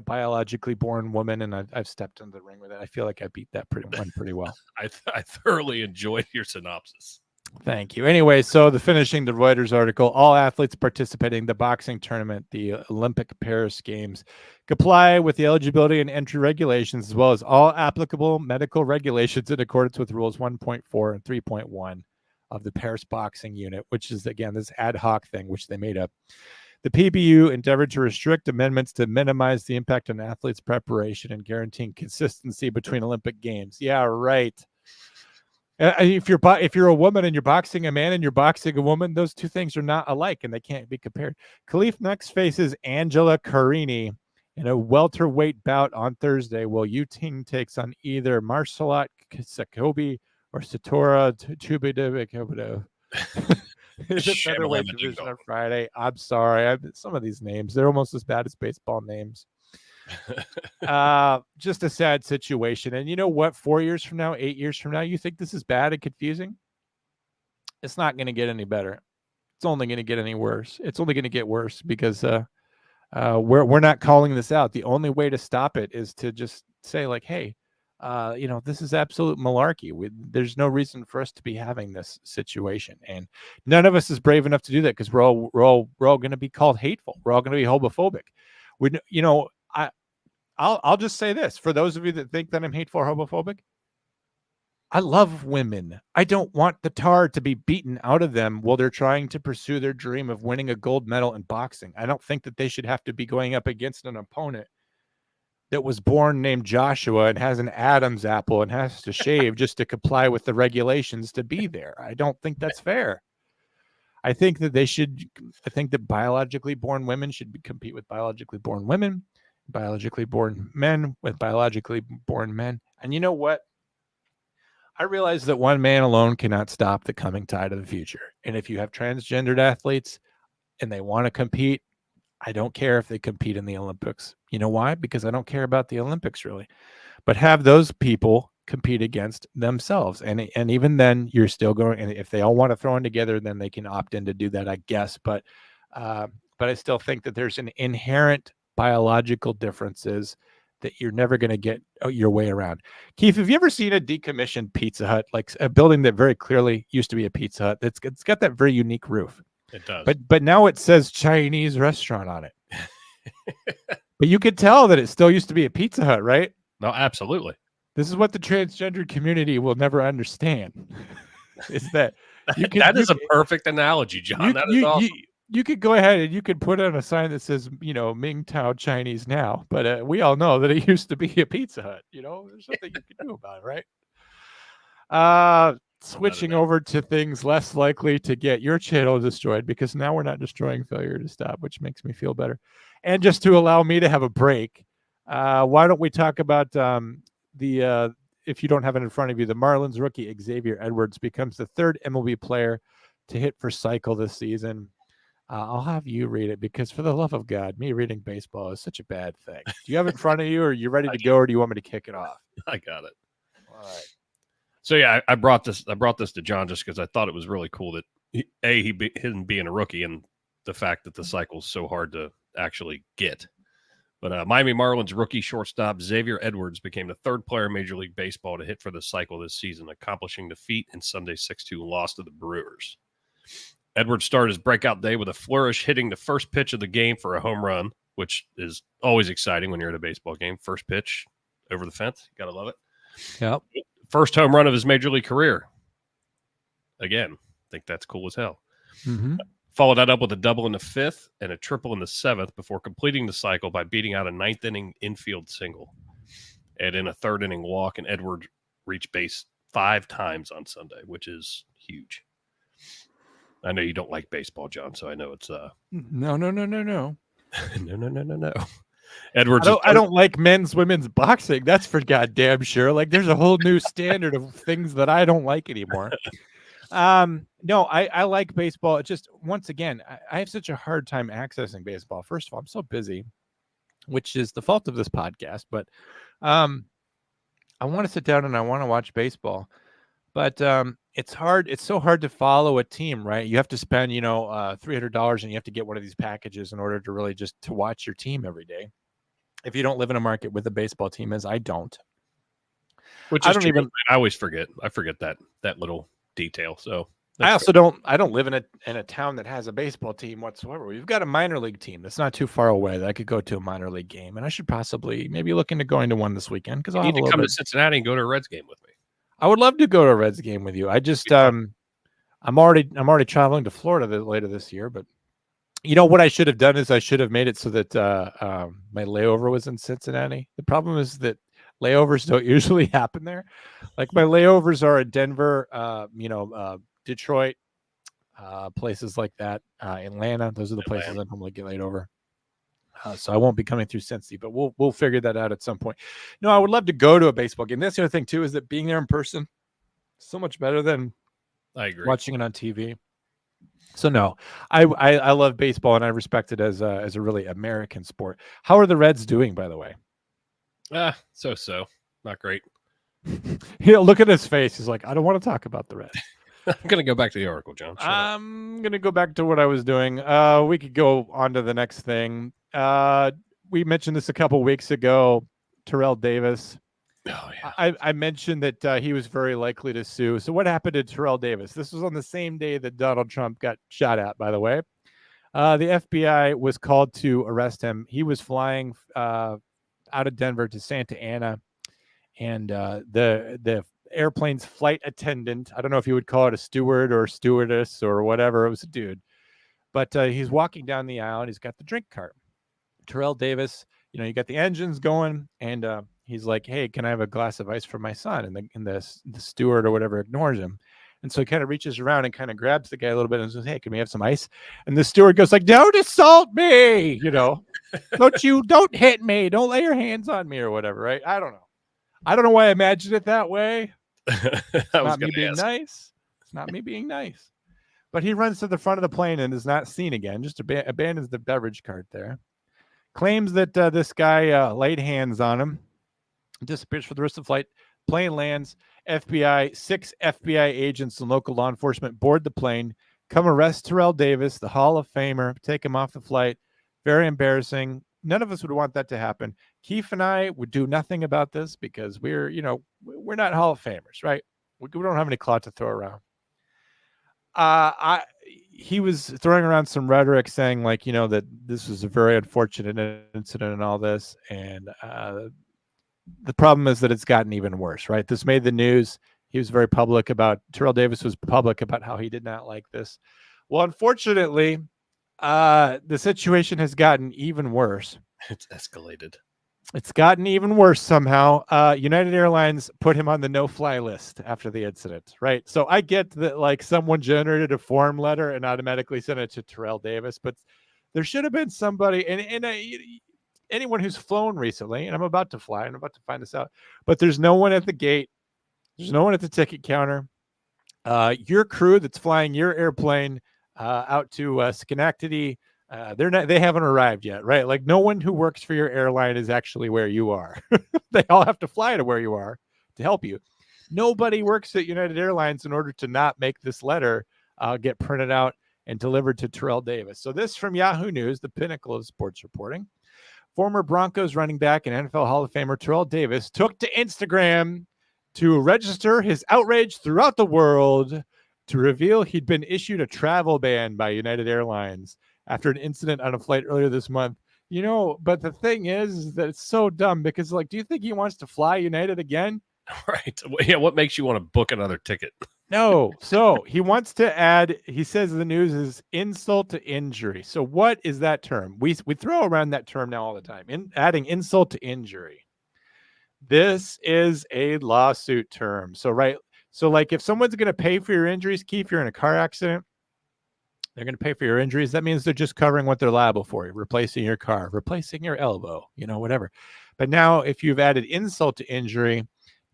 biologically born woman? And I've stepped into the ring with it. I feel like I beat that pretty well. I thoroughly enjoyed your synopsis. Thank you. Anyway, so finishing the Reuters article, all athletes participating in the boxing tournament, the Olympic Paris Games, comply with the eligibility and entry regulations, as well as all applicable medical regulations in accordance with rules 1.4 and 3.1 of the Paris Boxing Unit, which is, again, this ad hoc thing, which they made up. The PBU endeavored to restrict amendments to minimize the impact on athletes' preparation and guaranteeing consistency between Olympic Games. Yeah, right. If you're a woman and you're boxing a man and you're boxing a woman, those two things are not alike and they can't be compared. Khalif next faces Angela Carini in a welterweight bout on Thursday, while Yu Ting takes on either Marcelat Sakobi or Satora Tubidevicovido. It's a featherweight division on Friday. I'm sorry. Some of these names, they're almost as bad as baseball names. Just a sad situation. And you know what? 4 years from now, 8 years from now, you think this is bad and confusing? It's not going to get any better. It's only going to get any worse. It's only going to get worse because we're not calling this out. The only way to stop it is to just say like, hey, this is absolute malarkey. There's no reason for us to be having this situation, and none of us is brave enough to do that because we're all going to be called hateful. We're all going to be homophobic. I'll just say this for those of you that think that I'm hateful or homophobic. I love women. I don't want the tar to be beaten out of them while they're trying to pursue their dream of winning a gold medal in boxing. I don't think that they should have to be going up against an opponent that was born named Joshua and has an Adam's apple and has to shave just to comply with the regulations to be there. I don't think that's fair. I think that biologically born women should compete with biologically born women, biologically born men with biologically born men. And you know what? I realize that one man alone cannot stop the coming tide of the future. And if you have transgendered athletes and they want to compete, I don't care if they compete in the Olympics. You know why? Because I don't care about the Olympics really. But have those people compete against themselves. And even then you're still going, and if they all want to throw in together, then they can opt in to do that, I guess. But I still think that there's an inherent biological differences that you're never going to get your way around. Keith, have you ever seen a decommissioned Pizza Hut, like a building that very clearly used to be a Pizza Hut? It's got that very unique roof. It does. But now it says Chinese restaurant on it. But you could tell that it still used to be a Pizza Hut, right? No, absolutely. This is what the transgender community will never understand. Is that that is a perfect analogy, John. That is awesome. You could go ahead and you could put on a sign that says, Mingtao Chinese now, but we all know that it used to be a Pizza Hut. There's something you could do about it, right? Switching over to things less likely to get your channel destroyed, because now we're not destroying Failure to Stop, which makes me feel better. And just to allow me to have a break, why don't we talk about if you don't have it in front of you, the Marlins rookie Xavier Edwards becomes the third MLB player to hit for cycle this season. I'll have you read it because, for the love of God, me reading baseball is such a bad thing. Do you have it in front of you, or are you ready to go, or do you want me to kick it off? I got it. All right. So yeah, I brought this to John just because I thought it was really cool that him being a rookie and the fact that the cycle's so hard to actually get. But Miami Marlins rookie shortstop Xavier Edwards became the third player in Major League Baseball to hit for the cycle this season, accomplishing the feat in Sunday's 6-2 loss to the Brewers. Edwards started his breakout day with a flourish, hitting the first pitch of the game for a home run, which is always exciting when you're at a baseball game. First pitch over the fence. Got to love it. Yep. First home run of his Major League career. Again, I think that's cool as hell. Mm-hmm. Followed that up with a double in the fifth and a triple in the seventh before completing the cycle by beating out a ninth-inning infield single. And in a third-inning walk, and Edwards reached base 5 times on Sunday, which is huge. I know you don't like baseball, John, so I know it's No. no. Edwards, I don't like women's boxing. That's for goddamn sure. Like, there's a whole new standard of things that I don't like anymore. No, I like baseball. It's just, once again, I have such a hard time accessing baseball. First of all, I'm so busy, which is the fault of this podcast. But I want to sit down and I want to watch baseball. But it's hard. It's so hard to follow a team, right? You have to spend, $300 and you have to get one of these packages in order to really just to watch your team every day. If you don't live in a market with a baseball team, as I don't. Which is I always forget. I forget that little detail. So I also don't live in a town that has a baseball team whatsoever. We've got a minor league team that's not too far away that I could go to a minor league game, and I should possibly maybe look into going to one this weekend because I need to come to Cincinnati and go to a Reds game with me. I would love to go to a Reds game with you. I just I'm already traveling to Florida later this year, but what I should have done is I should have made it so that my layover was in Cincinnati. The problem is that layovers don't usually happen there. Like my layovers are in Denver, Detroit, places like that, Atlanta. Those are the places I normally get laid over. So I won't be coming through Cincy, but we'll figure that out at some point. No, I would love to go to a baseball game. That's the other thing too, is that being there in person is so much better than I agree. watching it on TV. So no, I love baseball and I respect it as a really American sport. How are the Reds doing, by the way? So not great. Look at his face. He's like, I don't want to talk about the Reds. I'm gonna go back to the article, John. Shut up. I'm gonna go back to what I was doing. We could go on to the next thing. We mentioned this a couple weeks ago. Terrell Davis. Oh, yeah. I mentioned that he was very likely to sue. So what happened to Terrell Davis? This was on the same day that Donald Trump got shot at, by the way. The FBI was called to arrest him. He was flying out of Denver to Santa Ana, and the airplane's flight attendant, I don't know if you would call it a steward or stewardess or whatever, it was a dude, but he's walking down the aisle and he's got the drink cart. Terrell Davis, you got the engines going, and he's like, hey, can I have a glass of ice for my son? And the steward or whatever ignores him. And so he kind of reaches around and kind of grabs the guy a little bit and says, hey, can we have some ice? And the steward goes like, don't assault me, don't hit me, don't lay your hands on me or whatever, right? I don't know why I imagined it that way. It's not me being nice. It's not me being nice. But he runs to the front of the plane and is not seen again, just abandons the beverage cart there. Claims that this guy laid hands on him, disappears for the rest of the flight. Plane lands. 6 FBI agents and local law enforcement board the plane, come arrest Terrell Davis, the Hall of Famer, take him off the flight. Very embarrassing. None of us would want that to happen. Keith and I would do nothing about this because we're not Hall of Famers, right? We don't have any clout to throw around. He was throwing around some rhetoric saying that this was a very unfortunate incident and all this. And the problem is that it's gotten even worse, right? This made the news. He was very public about, Terrell Davis was public about how he did not like this. Well, unfortunately, the situation has gotten even worse. It's escalated. It's gotten even worse somehow. United Airlines put him on the no-fly list after the incident, right? So I get that someone generated a form letter and automatically sent it to Terrell Davis, but there should have been somebody, and anyone who's flown recently, and I'm about to fly, and I'm about to find this out, but there's no one at the gate. There's no one at the ticket counter. Your crew that's flying your airplane out to Schenectady, they haven't arrived yet, right? Like no one who works for your airline is actually where you are. They all have to fly to where you are to help you. Nobody works at United Airlines in order to not make this letter get printed out and delivered to Terrell Davis. So this from Yahoo News, the pinnacle of sports reporting. Former Broncos running back and NFL Hall of Famer Terrell Davis took to Instagram to register his outrage throughout the world to reveal he'd been issued a travel ban by United Airlines after an incident on a flight earlier this month. But the thing is that it's so dumb because, do you think he wants to fly United again? Right. Yeah. What makes you want to book another ticket? No. So he wants to add, he says the news is insult to injury. So what is that term? We throw around that term now all the time, adding insult to injury. This is a lawsuit term. So, right. So if someone's going to pay for your injuries, Keith, you're in a car accident, they're going to pay for your injuries. That means they're just covering what they're liable for, replacing your car, replacing your elbow, whatever. But now if you've added insult to injury,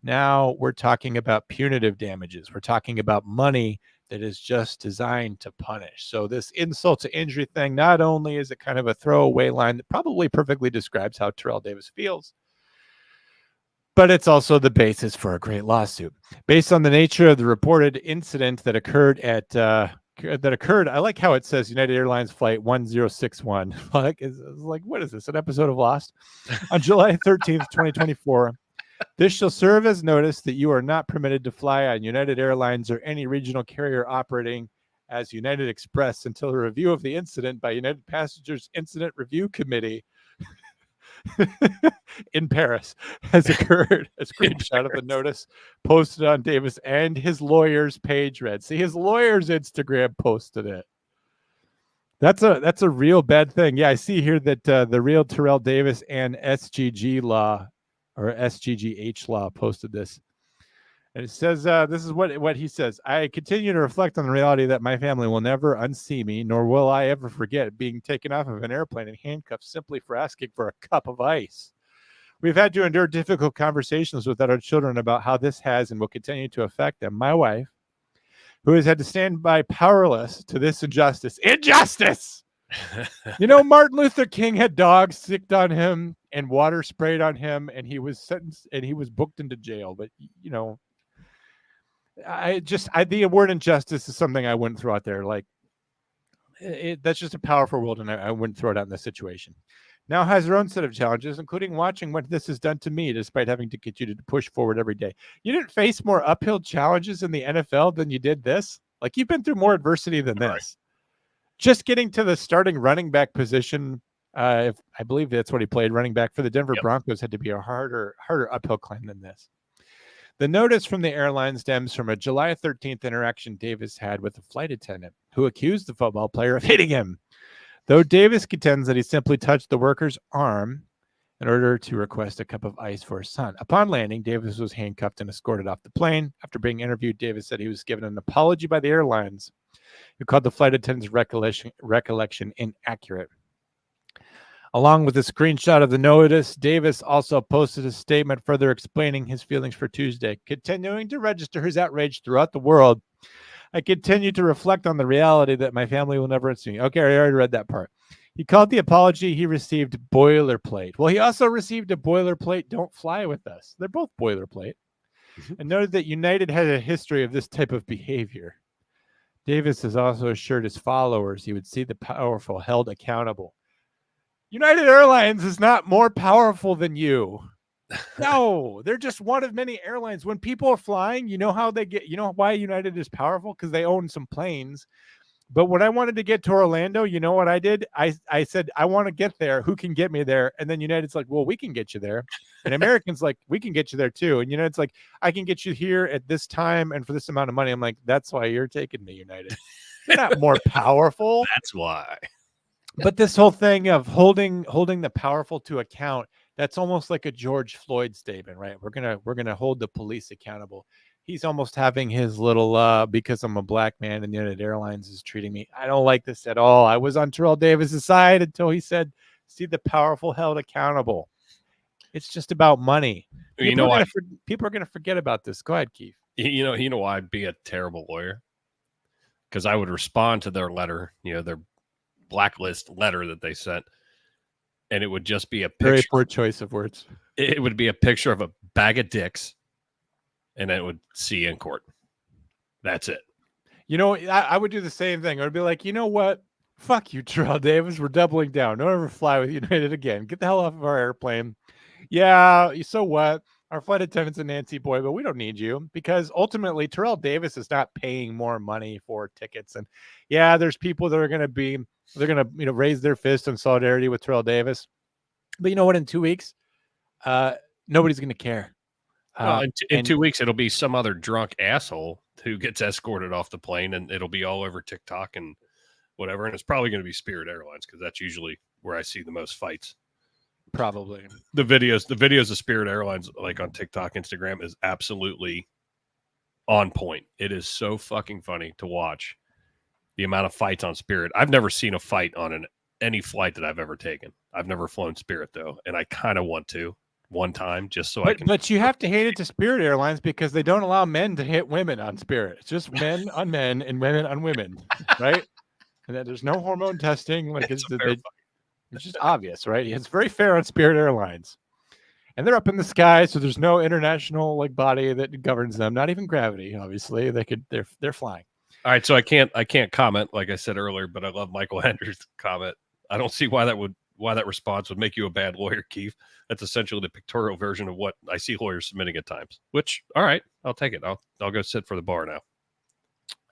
now we're talking about punitive damages. We're talking about money that is just designed to punish. So this insult to injury thing, not only is it kind of a throwaway line that probably perfectly describes how Terrell Davis feels, but it's also the basis for a great lawsuit. Based on the nature of the reported incident that occurred I like how it says United Airlines flight 1061. What is this, an episode of Lost? On July 13th, 2024. This shall serve as notice that you are not permitted to fly on United Airlines or any regional carrier operating as United Express until a review of the incident by United Passengers Incident Review Committee in Paris has occurred. A screenshot of the notice posted on Davis and his lawyer's page read. See, his lawyer's Instagram posted it. That's a real bad thing. Yeah, I see here that the real Terrell Davis and SGG law or SGGH Law posted this. And it says, this is what he says. I continue to reflect on the reality that my family will never unsee me, nor will I ever forget being taken off of an airplane in handcuffs simply for asking for a cup of ice. We've had to endure difficult conversations with our children about how this has and will continue to affect them. My wife, who has had to stand by powerless to this injustice. Injustice! You know, Martin Luther King had dogs sicked on him and water sprayed on him, and he was sentenced and he was booked into jail. But, you know, the word injustice is something I wouldn't throw out there. Like, that's just a powerful word, and I wouldn't throw it out in this situation. Now has her own set of challenges, including watching what this has done to me, despite having to get you to push forward every day. You didn't face more uphill challenges in the NFL than you did this. Like, you've been through more adversity than this. Right. Just getting to the starting running back position, if I believe that's what he played, running back for the Denver Broncos, had to be a harder uphill climb than this. The notice from the airline stems from a July 13th interaction Davis had with a flight attendant who accused the football player of hitting him. Though Davis contends that he simply touched the worker's arm in order to request a cup of ice for his son. Upon landing, Davis was handcuffed and escorted off the plane. After being interviewed, Davis said he was given an apology by the airlines, who called the flight attendant's recollection inaccurate. Along with a screenshot of the notice, Davis also posted a statement further explaining his feelings for Tuesday, continuing to register his outrage throughout the world. I continue to reflect on the reality that my family will never see me. Okay, I already read that part. He called the apology he received boilerplate. Well, he also received a boilerplate, don't fly with us. They're both boilerplate. And noted that United had a history of this type of behavior. Davis has also assured his followers he would see the powerful held accountable. United Airlines is not more powerful than you. No, they're just one of many airlines. When people are flying, you know how they get, you know why United is powerful? Because they own some planes. But when I wanted to get to Orlando, you know what I did? I said, I want to get there. Who can get me there? And then United's like, well, we can get you there. And Americans like, we can get you there too. And United's like, I can get you here at this time and for this amount of money. I'm like, that's why you're taking me, United. You're not more powerful. That's why. But this whole thing of holding the powerful to account, that's almost like a George Floyd statement, right? We're gonna hold the police accountable. He's almost having his little because I'm a black man and United Airlines is treating me. I don't like this at all. I was on Terrell Davis's side until he said, see the powerful held accountable. It's just about money. People are gonna forget about this. Go ahead, Keith. You know why I'd be a terrible lawyer? Because I would respond to their letter, their blacklist letter that they sent, and it would just be a picture. Very poor choice of words. It would be a picture of a bag of dicks, and it would see in court. That's it. I would do the same thing. I would be like, you know what? Fuck you, Terrell Davis. We're doubling down. Don't ever fly with United again. Get the hell off of our airplane. Yeah, so what? Our flight attendant's a Nancy boy, but we don't need you, because ultimately Terrell Davis is not paying more money for tickets. And yeah, there's people that are going to raise their fist in solidarity with Terrell Davis. But you know what? In 2 weeks, nobody's going to care. In 2 weeks, it'll be some other drunk asshole who gets escorted off the plane, and it'll be all over TikTok and whatever. And it's probably going to be Spirit Airlines, because that's usually where I see the most fights. Probably the videos of Spirit Airlines, like on TikTok, Instagram, is absolutely on point. It is so fucking funny to watch the amount of fights on Spirit. I've never seen a fight on any flight that I've ever taken. I've never flown Spirit though, and I kind of want to one time just so I can. But you have to hate it to Spirit Airlines because they don't allow men to hit women on Spirit. It's just men on men and women on women, right? And then there's no hormone testing. Like it's just obvious, right? It's very fair on Spirit Airlines, and they're up in the sky, so there's no international body that governs them. Not even gravity, obviously. They're flying. All right, so I can't comment like I said earlier, but I love Michael Hendry's comment. I don't see why that response would make you a bad lawyer, Keith. That's essentially the pictorial version of what I see lawyers submitting at times. Which, all right, I'll take it. I'll go sit for the bar now.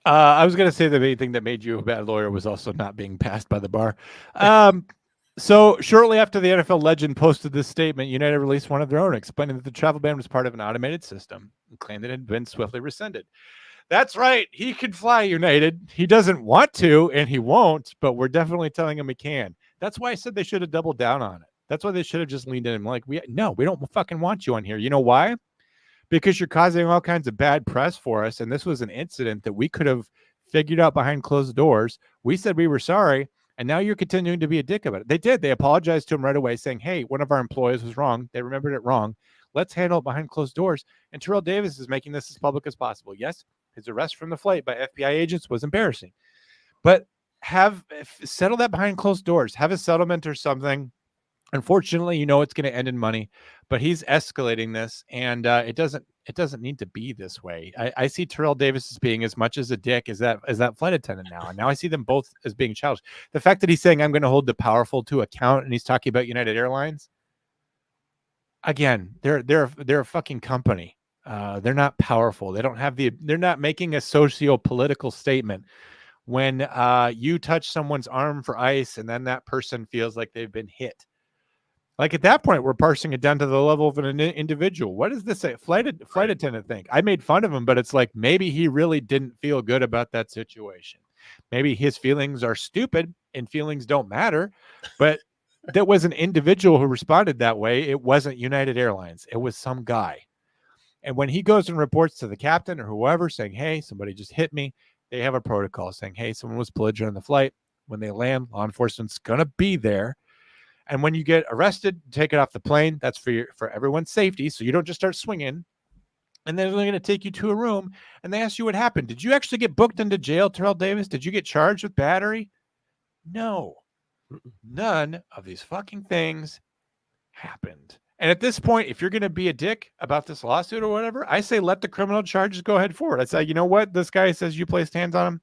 I was going to say the main thing that made you a bad lawyer was also not being passed by the bar. So shortly after the NFL legend posted this statement, United released one of their own, explaining that the travel ban was part of an automated system and claimed that it had been swiftly rescinded. That's right. He can fly United. He doesn't want to, and he won't, but we're definitely telling him he can. That's why I said they should have doubled down on it. That's why they should have just leaned in and like, we don't fucking want you on here. You know why? Because you're causing all kinds of bad press for us. And this was an incident that we could have figured out behind closed doors. We said we were sorry. And now you're continuing to be a dick about it. They did. They apologized to him right away saying, hey, one of our employees was wrong. They remembered it wrong. Let's handle it behind closed doors. And Terrell Davis is making this as public as possible. Yes, his arrest from the flight by FBI agents was embarrassing. But settle that behind closed doors. Have a settlement or something. Unfortunately, it's going to end in money, but he's escalating this, and it doesn't need to be this way. I see Terrell Davis as being as much as a dick as that flight attendant now, and now I see them both as being challenged. The fact that he's saying I'm going to hold the powerful to account, and he's talking about United Airlines. Again, they're a fucking company. They're not powerful. They don't have they're not making a socio-political statement. When you touch someone's arm for ice, and then that person feels like they've been hit. Like at that point, we're parsing it down to the level of an individual. What does this flight attendant think? I made fun of him, but it's like maybe he really didn't feel good about that situation. Maybe his feelings are stupid and feelings don't matter. But that was an individual who responded that way. It wasn't United Airlines. It was some guy. And when he goes and reports to the captain or whoever saying, hey, somebody just hit me, they have a protocol saying, hey, someone was belligerent on the flight. When they land, law enforcement's going to be there. And when you get arrested, take it off the plane. That's for everyone's safety. So you don't just start swinging. And then they're going to take you to a room and they ask you what happened. Did you actually get booked into jail, Terrell Davis? Did you get charged with battery? No. None of these fucking things happened. And at this point, if you're going to be a dick about this lawsuit or whatever, I say let the criminal charges go ahead forward. I say, you know what? This guy says you placed hands on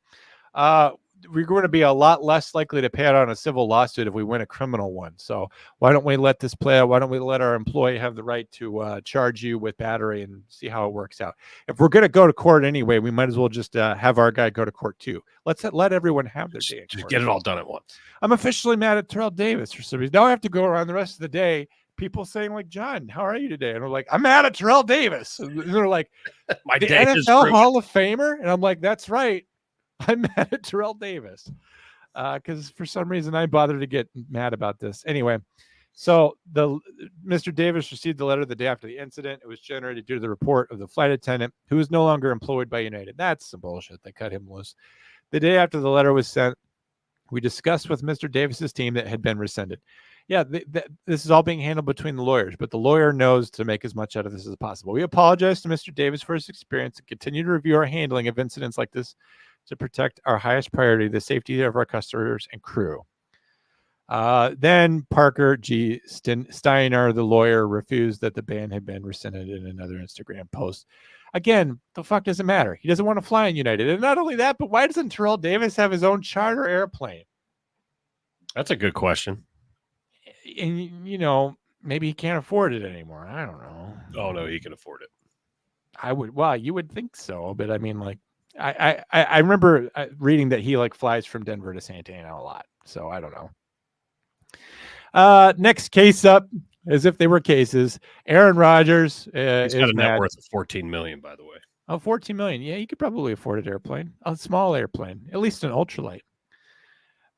him. We're going to be a lot less likely to pay out on a civil lawsuit if we win a criminal one. So why don't we let this play out? Why don't we let our employee have the right to charge you with battery and see how it works out? If we're going to go to court anyway, we might as well just have our guy go to court too. Let everyone have their day. Just get it all done at once. I'm officially mad at Terrell Davis for some reason. Now I have to go around the rest of the day. People saying like, John, how are you today? And we're like, I'm mad at Terrell Davis. And they're like, My the day is NFL ruined. Hall of Famer? And I'm like, that's right. I'm mad at Terrell Davis. Because for some reason I bothered to get mad about this. Anyway, so Mr. Davis received the letter the day after the incident. It was generated due to the report of the flight attendant who is no longer employed by United. That's some bullshit. They cut him loose. The day after the letter was sent, we discussed with Mr. Davis's team that had been rescinded. Yeah, this is all being handled between the lawyers, but the lawyer knows to make as much out of this as possible. We apologize to Mr. Davis for his experience and continue to review our handling of incidents like this to protect our highest priority, the safety of our customers and crew. Then Parker G. Steiner, the lawyer, refused that the ban had been rescinded in another Instagram post. Again, the fuck doesn't matter. He doesn't want to fly in United. And not only that, but why doesn't Terrell Davis have his own charter airplane? That's a good question. And, maybe he can't afford it anymore. I don't know. Oh, no, he can afford it. You would think so. But I mean, like, I remember reading that he flies from Denver to Santa Ana a lot. So I don't know. Next case up, as if they were cases, Aaron Rodgers. He's got a net worth of $14 million, by the way. Oh, $14 million. Yeah, you could probably afford an airplane, a small airplane, at least an ultralight.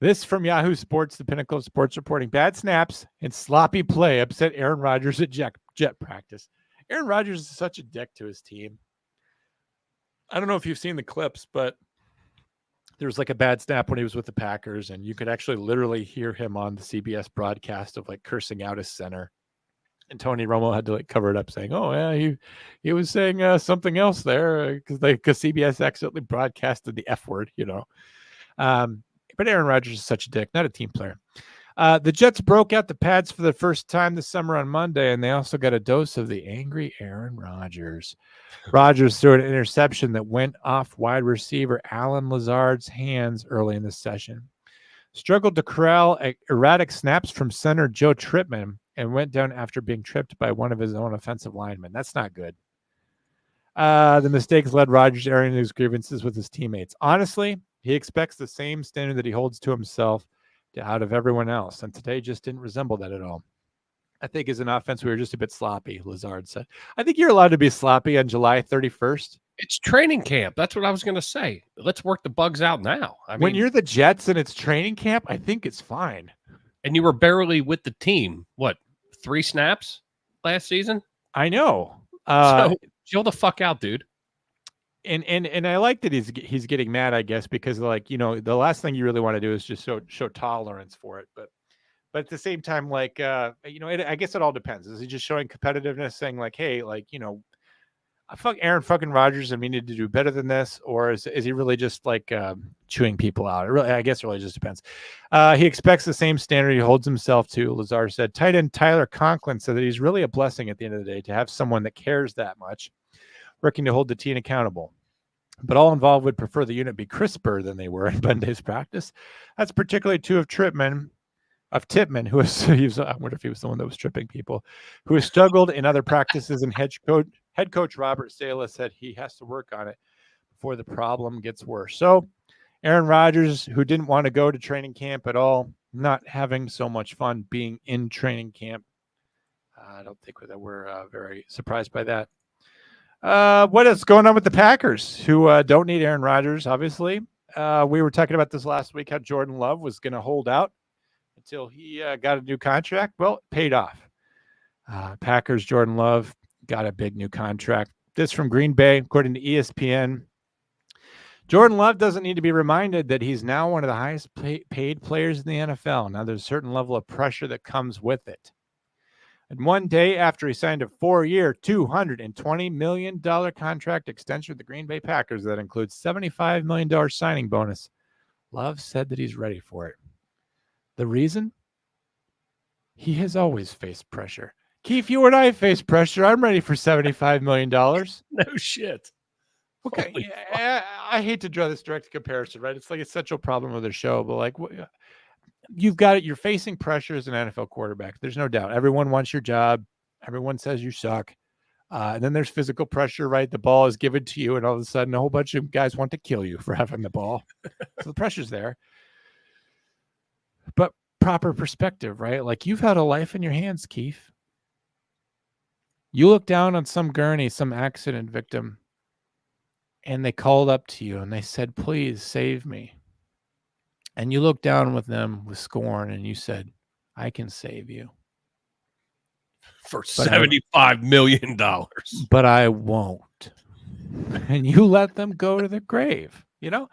This from Yahoo Sports, the pinnacle of sports reporting. Bad snaps and sloppy play upset Aaron Rodgers at jet practice. Aaron Rodgers is such a dick to his team. I don't know if you've seen the clips, but there was a bad snap when he was with the Packers, and you could actually literally hear him on the CBS broadcast of cursing out his center. And Tony Romo had to cover it up saying, oh, yeah, he was saying something else there because CBS accidentally broadcasted the F word, But Aaron Rodgers is such a dick, not a team player. The Jets broke out the pads for the first time this summer on Monday, and they also got a dose of the angry Aaron Rodgers. Rodgers threw an interception that went off wide receiver Alan Lazard's hands early in the session. Struggled to corral erratic snaps from center Joe Tripman and went down after being tripped by one of his own offensive linemen. That's not good. The mistakes led Rodgers airing his grievances with his teammates. Honestly, he expects the same standard that he holds to himself out of everyone else, and today just didn't resemble that at all. I think as an offense, we were just a bit sloppy, Lazard said. I think you're allowed to be sloppy on July 31st. It's training camp. That's what I was going to say. Let's work the bugs out now. When you're the Jets and it's training camp, I think it's fine. And you were barely with the team. What, 3 snaps last season? I know. So chill the fuck out, dude. And I like that he's getting mad, I guess, because like, the last thing you really want to do is just show tolerance for it. But at the same time, like, I guess it all depends. Is he just showing competitiveness, saying like, hey, like, fuck Aaron fucking Rodgers and we need to do better than this? Or is he really just like chewing people out? I guess it really just depends. He expects the same standard he holds himself to, Lazar said. Tight end Tyler Conklin said that he's really a blessing at the end of the day to have someone that cares that much, working to hold the team accountable. But all involved would prefer the unit be crisper than they were in Monday's practice. That's particularly true of Tippmann, who was, I wonder if he was the one that was tripping people, who has struggled in other practices, and head coach Robert Saleh said he has to work on it before the problem gets worse. So Aaron Rodgers, who didn't want to go to training camp at all, not having so much fun being in training camp. I don't think that we're very surprised by that. What is going on with the Packers, who don't need Aaron Rodgers, obviously? We were talking about this last week, how Jordan Love was going to hold out until he got a new contract. Well, it paid off. Packers, Jordan Love got a big new contract. This from Green Bay, according to ESPN. Jordan Love doesn't need to be reminded that he's now one of the highest paid players in the NFL. Now, there's a certain level of pressure that comes with it. And one day after he signed a 4-year, $220 million contract extension with the Green Bay Packers that includes $75 million signing bonus, Love said that he's ready for it. The reason? He has always faced pressure. Keith, you and I face pressure. I'm ready for $75 million. No shit. Okay, I hate to draw this direct comparison, right? It's like a central problem of the show, but like, you've got it. You're facing pressure as an NFL quarterback. There's no doubt. Everyone wants your job. Everyone says you suck. And then there's physical pressure, right? The ball is given to you, and all of a sudden, a whole bunch of guys want to kill you for having the ball. So the pressure's there. But proper perspective, right? Like, you've had a life in your hands, Keith. You look down on some gurney, some accident victim, and they called up to you and they said, please save me. And you look down with them with scorn and you said, I can save you. For $75 million. But I won't. And you let them go to the grave. The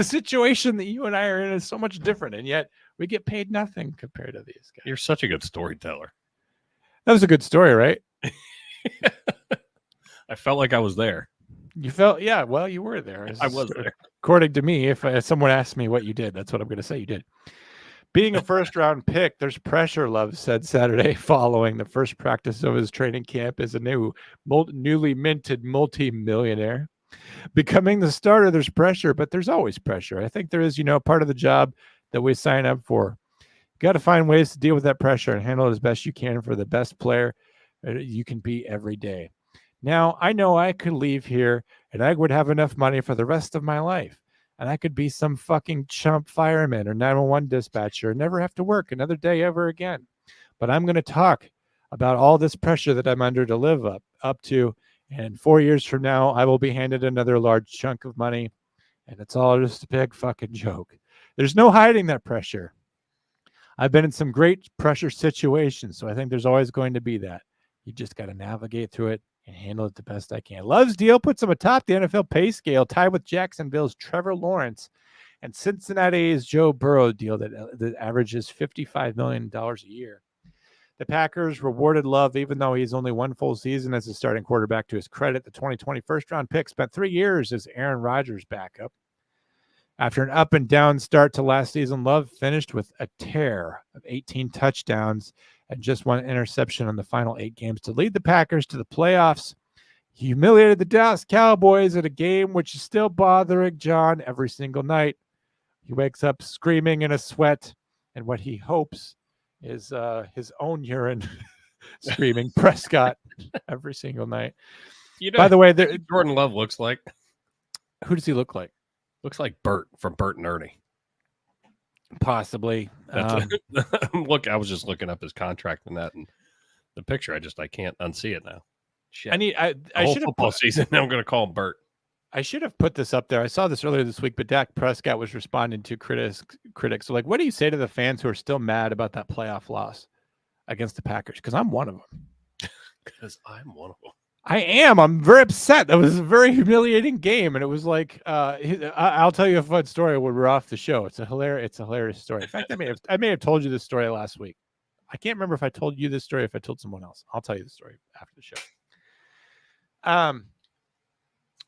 situation that you and I are in is so much different. And yet we get paid nothing compared to these guys. You're such a good storyteller. That was a good story, right? I felt like I was there. You felt, yeah, well, you were there. I was there. According to me, if someone asked me what you did, that's what I'm going to say you did. Being a first-round pick, there's pressure, Love said Saturday following the first practice of his training camp as a newly minted multi-millionaire. Becoming the starter, there's pressure, but there's always pressure. I think there is, part of the job that we sign up for. You got to find ways to deal with that pressure and handle it as best you can for the best player you can be every day. Now, I know I could leave here and I would have enough money for the rest of my life. And I could be some fucking chump fireman or 911 dispatcher and never have to work another day ever again. But I'm going to talk about all this pressure that I'm under to live up to. And 4 years from now, I will be handed another large chunk of money. And it's all just a big fucking joke. There's no hiding that pressure. I've been in some great pressure situations, so I think there's always going to be that. You just got to navigate through it and handle it the best I can. Love's deal puts him atop the NFL pay scale, tied with Jacksonville's Trevor Lawrence and Cincinnati's Joe Burrow deal that averages $55 million a year. The Packers rewarded Love, even though he's only one full season as a starting quarterback. To his credit, the 2020 first-round pick spent 3 years as Aaron Rodgers' backup. After an up-and-down start to last season, Love finished with a tear of 18 touchdowns and just one interception on the final 8 games to lead the Packers to the playoffs. He humiliated the Dallas Cowboys at a game which is still bothering John every single night. He wakes up screaming in a sweat, and what he hopes is his own urine screaming Prescott every single night. By the way, Jordan Love looks like. Who does he look like? Looks like Bert from Bert and Ernie. Possibly. Look, I was just looking up his contract and that, and the picture. I can't unsee it now. Shit. I should have football season. Now I'm going to call him Bert. I should have put this up there. I saw this earlier this week, but Dak Prescott was responding to critics. So, like, what do you say to the fans who are still mad about that playoff loss against the Packers? Because I'm one of them. Because I'm one of them. I am. I'm very upset. That was a very humiliating game, and it was like, I'll tell you a fun story when we're off the show. It's a hilarious story. In fact, I may have told you this story last week. I can't remember if I told you this story, or if I told someone else. I'll tell you the story after the show.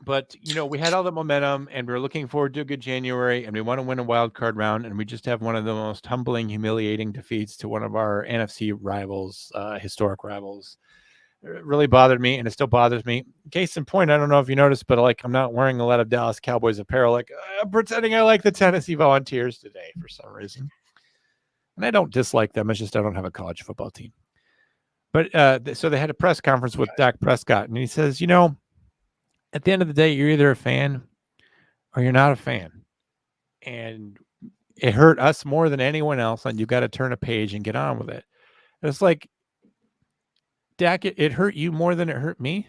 But we had all the momentum, and we were looking forward to a good January, and we want to win a wild card round, and we just have one of the most humbling, humiliating defeats to one of our NFC rivals, historic rivals. It really bothered me, and it still bothers me. Case in point, I don't know if you noticed, but like I'm not wearing a lot of Dallas Cowboys apparel. Like I'm pretending I like the Tennessee Volunteers today for some reason, and I don't dislike them. It's just I don't have a college football team. But so they had a press conference with Dak Prescott, and he says, at the end of the day, you're either a fan or you're not a fan. And it hurt us more than anyone else, and you got to turn a page and get on with it. And it's like, Dak, it hurt you more than it hurt me.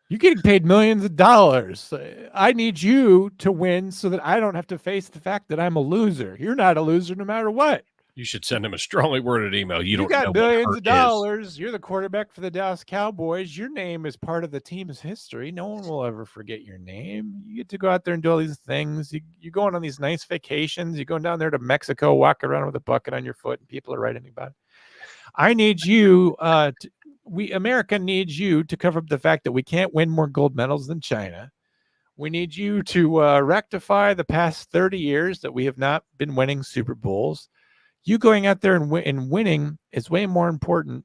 You're getting paid millions of dollars. I need you to win so that I don't have to face the fact that I'm a loser. You're not a loser no matter what. You should send him a strongly worded email. You don't got know billions of dollars. You're the quarterback for the Dallas Cowboys. Your name is part of the team's history. No one will ever forget your name. You get to go out there and do all these things. You're going on these nice vacations. You're going down there to Mexico, walking around with a bucket on your foot, and people are writing about it. I need you. America needs you to cover up the fact that we can't win more gold medals than China. We need you to rectify the past 30 years that we have not been winning Super Bowls. You going out there and winning is way more important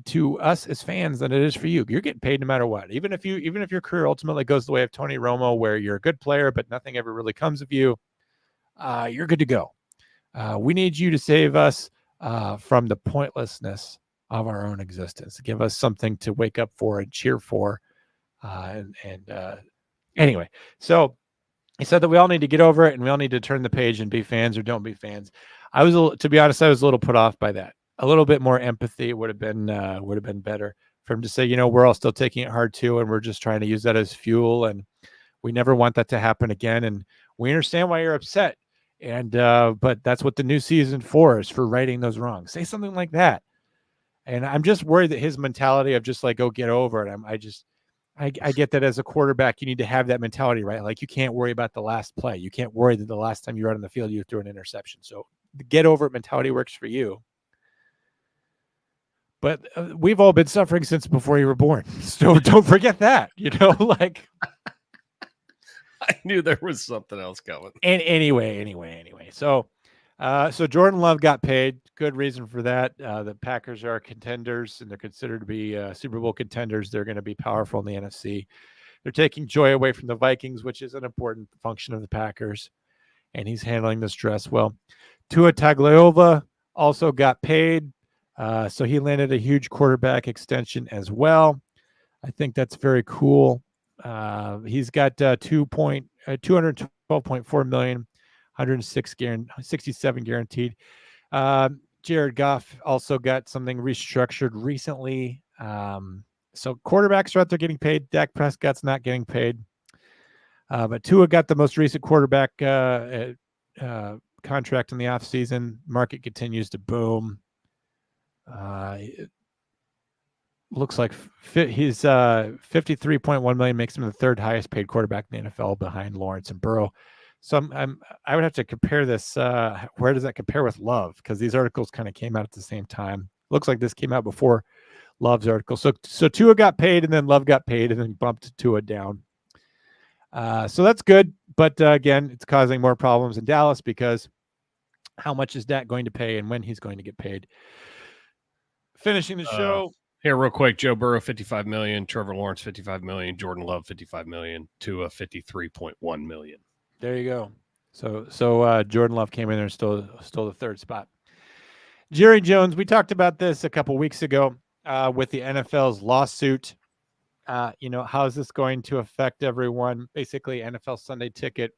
to us as fans than it is for you. You're getting paid no matter what. Even if your career ultimately goes the way of Tony Romo, where you're a good player but nothing ever really comes of you, you're good to go. We need you to save us from the pointlessness of our own existence. Give us something to wake up for and cheer for. Anyway, so he said that we all need to get over it and we all need to turn the page and be fans or don't be fans. To be honest, I was a little put off by that. A little bit more empathy would have been better for him to say, we're all still taking it hard too, and we're just trying to use that as fuel, and we never want that to happen again. And we understand why you're upset. And but that's what the new season for is, for righting those wrongs. Say something like that. And I'm just worried that his mentality of just like, go get over it. I get that as a quarterback, you need to have that mentality, right? Like you can't worry about the last play. You can't worry that the last time you were out on the field, you threw an interception. So the get over it mentality works for you. But we've all been suffering since before you were born. So don't forget that, like. I knew there was something else coming. And anyway. So Jordan Love got paid. Good reason for that. The Packers are contenders, and they're considered to be Super Bowl contenders. They're going to be powerful in the NFC. They're taking joy away from the Vikings, which is an important function of the Packers. And he's handling the stress well. Tua Tagovailoa also got paid. So he landed a huge quarterback extension as well. I think that's very cool. He's got 212.4 million, 67 guaranteed. Jared Goff also got something restructured recently. So quarterbacks are out there getting paid. Dak Prescott's not getting paid. But Tua got the most recent quarterback contract in the offseason. Market continues to boom. Looks like he's 53.1 million, makes him the third highest paid quarterback in the NFL behind Lawrence and Burrow. So I would have to compare this. Where does that compare with Love? Because these articles kind of came out at the same time. Looks like this came out before Love's article. So Tua got paid, and then Love got paid, and then bumped Tua down. So that's good. But again, it's causing more problems in Dallas, because how much is Dak going to pay and when he's going to get paid? Finishing the show. Here, real quick, Joe Burrow, $55 million, Trevor Lawrence, $55 million, Jordan Love, $55 million, Tua, $53.1 million. There you go. So Jordan Love came in there and stole the third spot. Jerry Jones, we talked about this a couple weeks ago with the NFL's lawsuit. How is this going to affect everyone? Basically, NFL Sunday Ticket.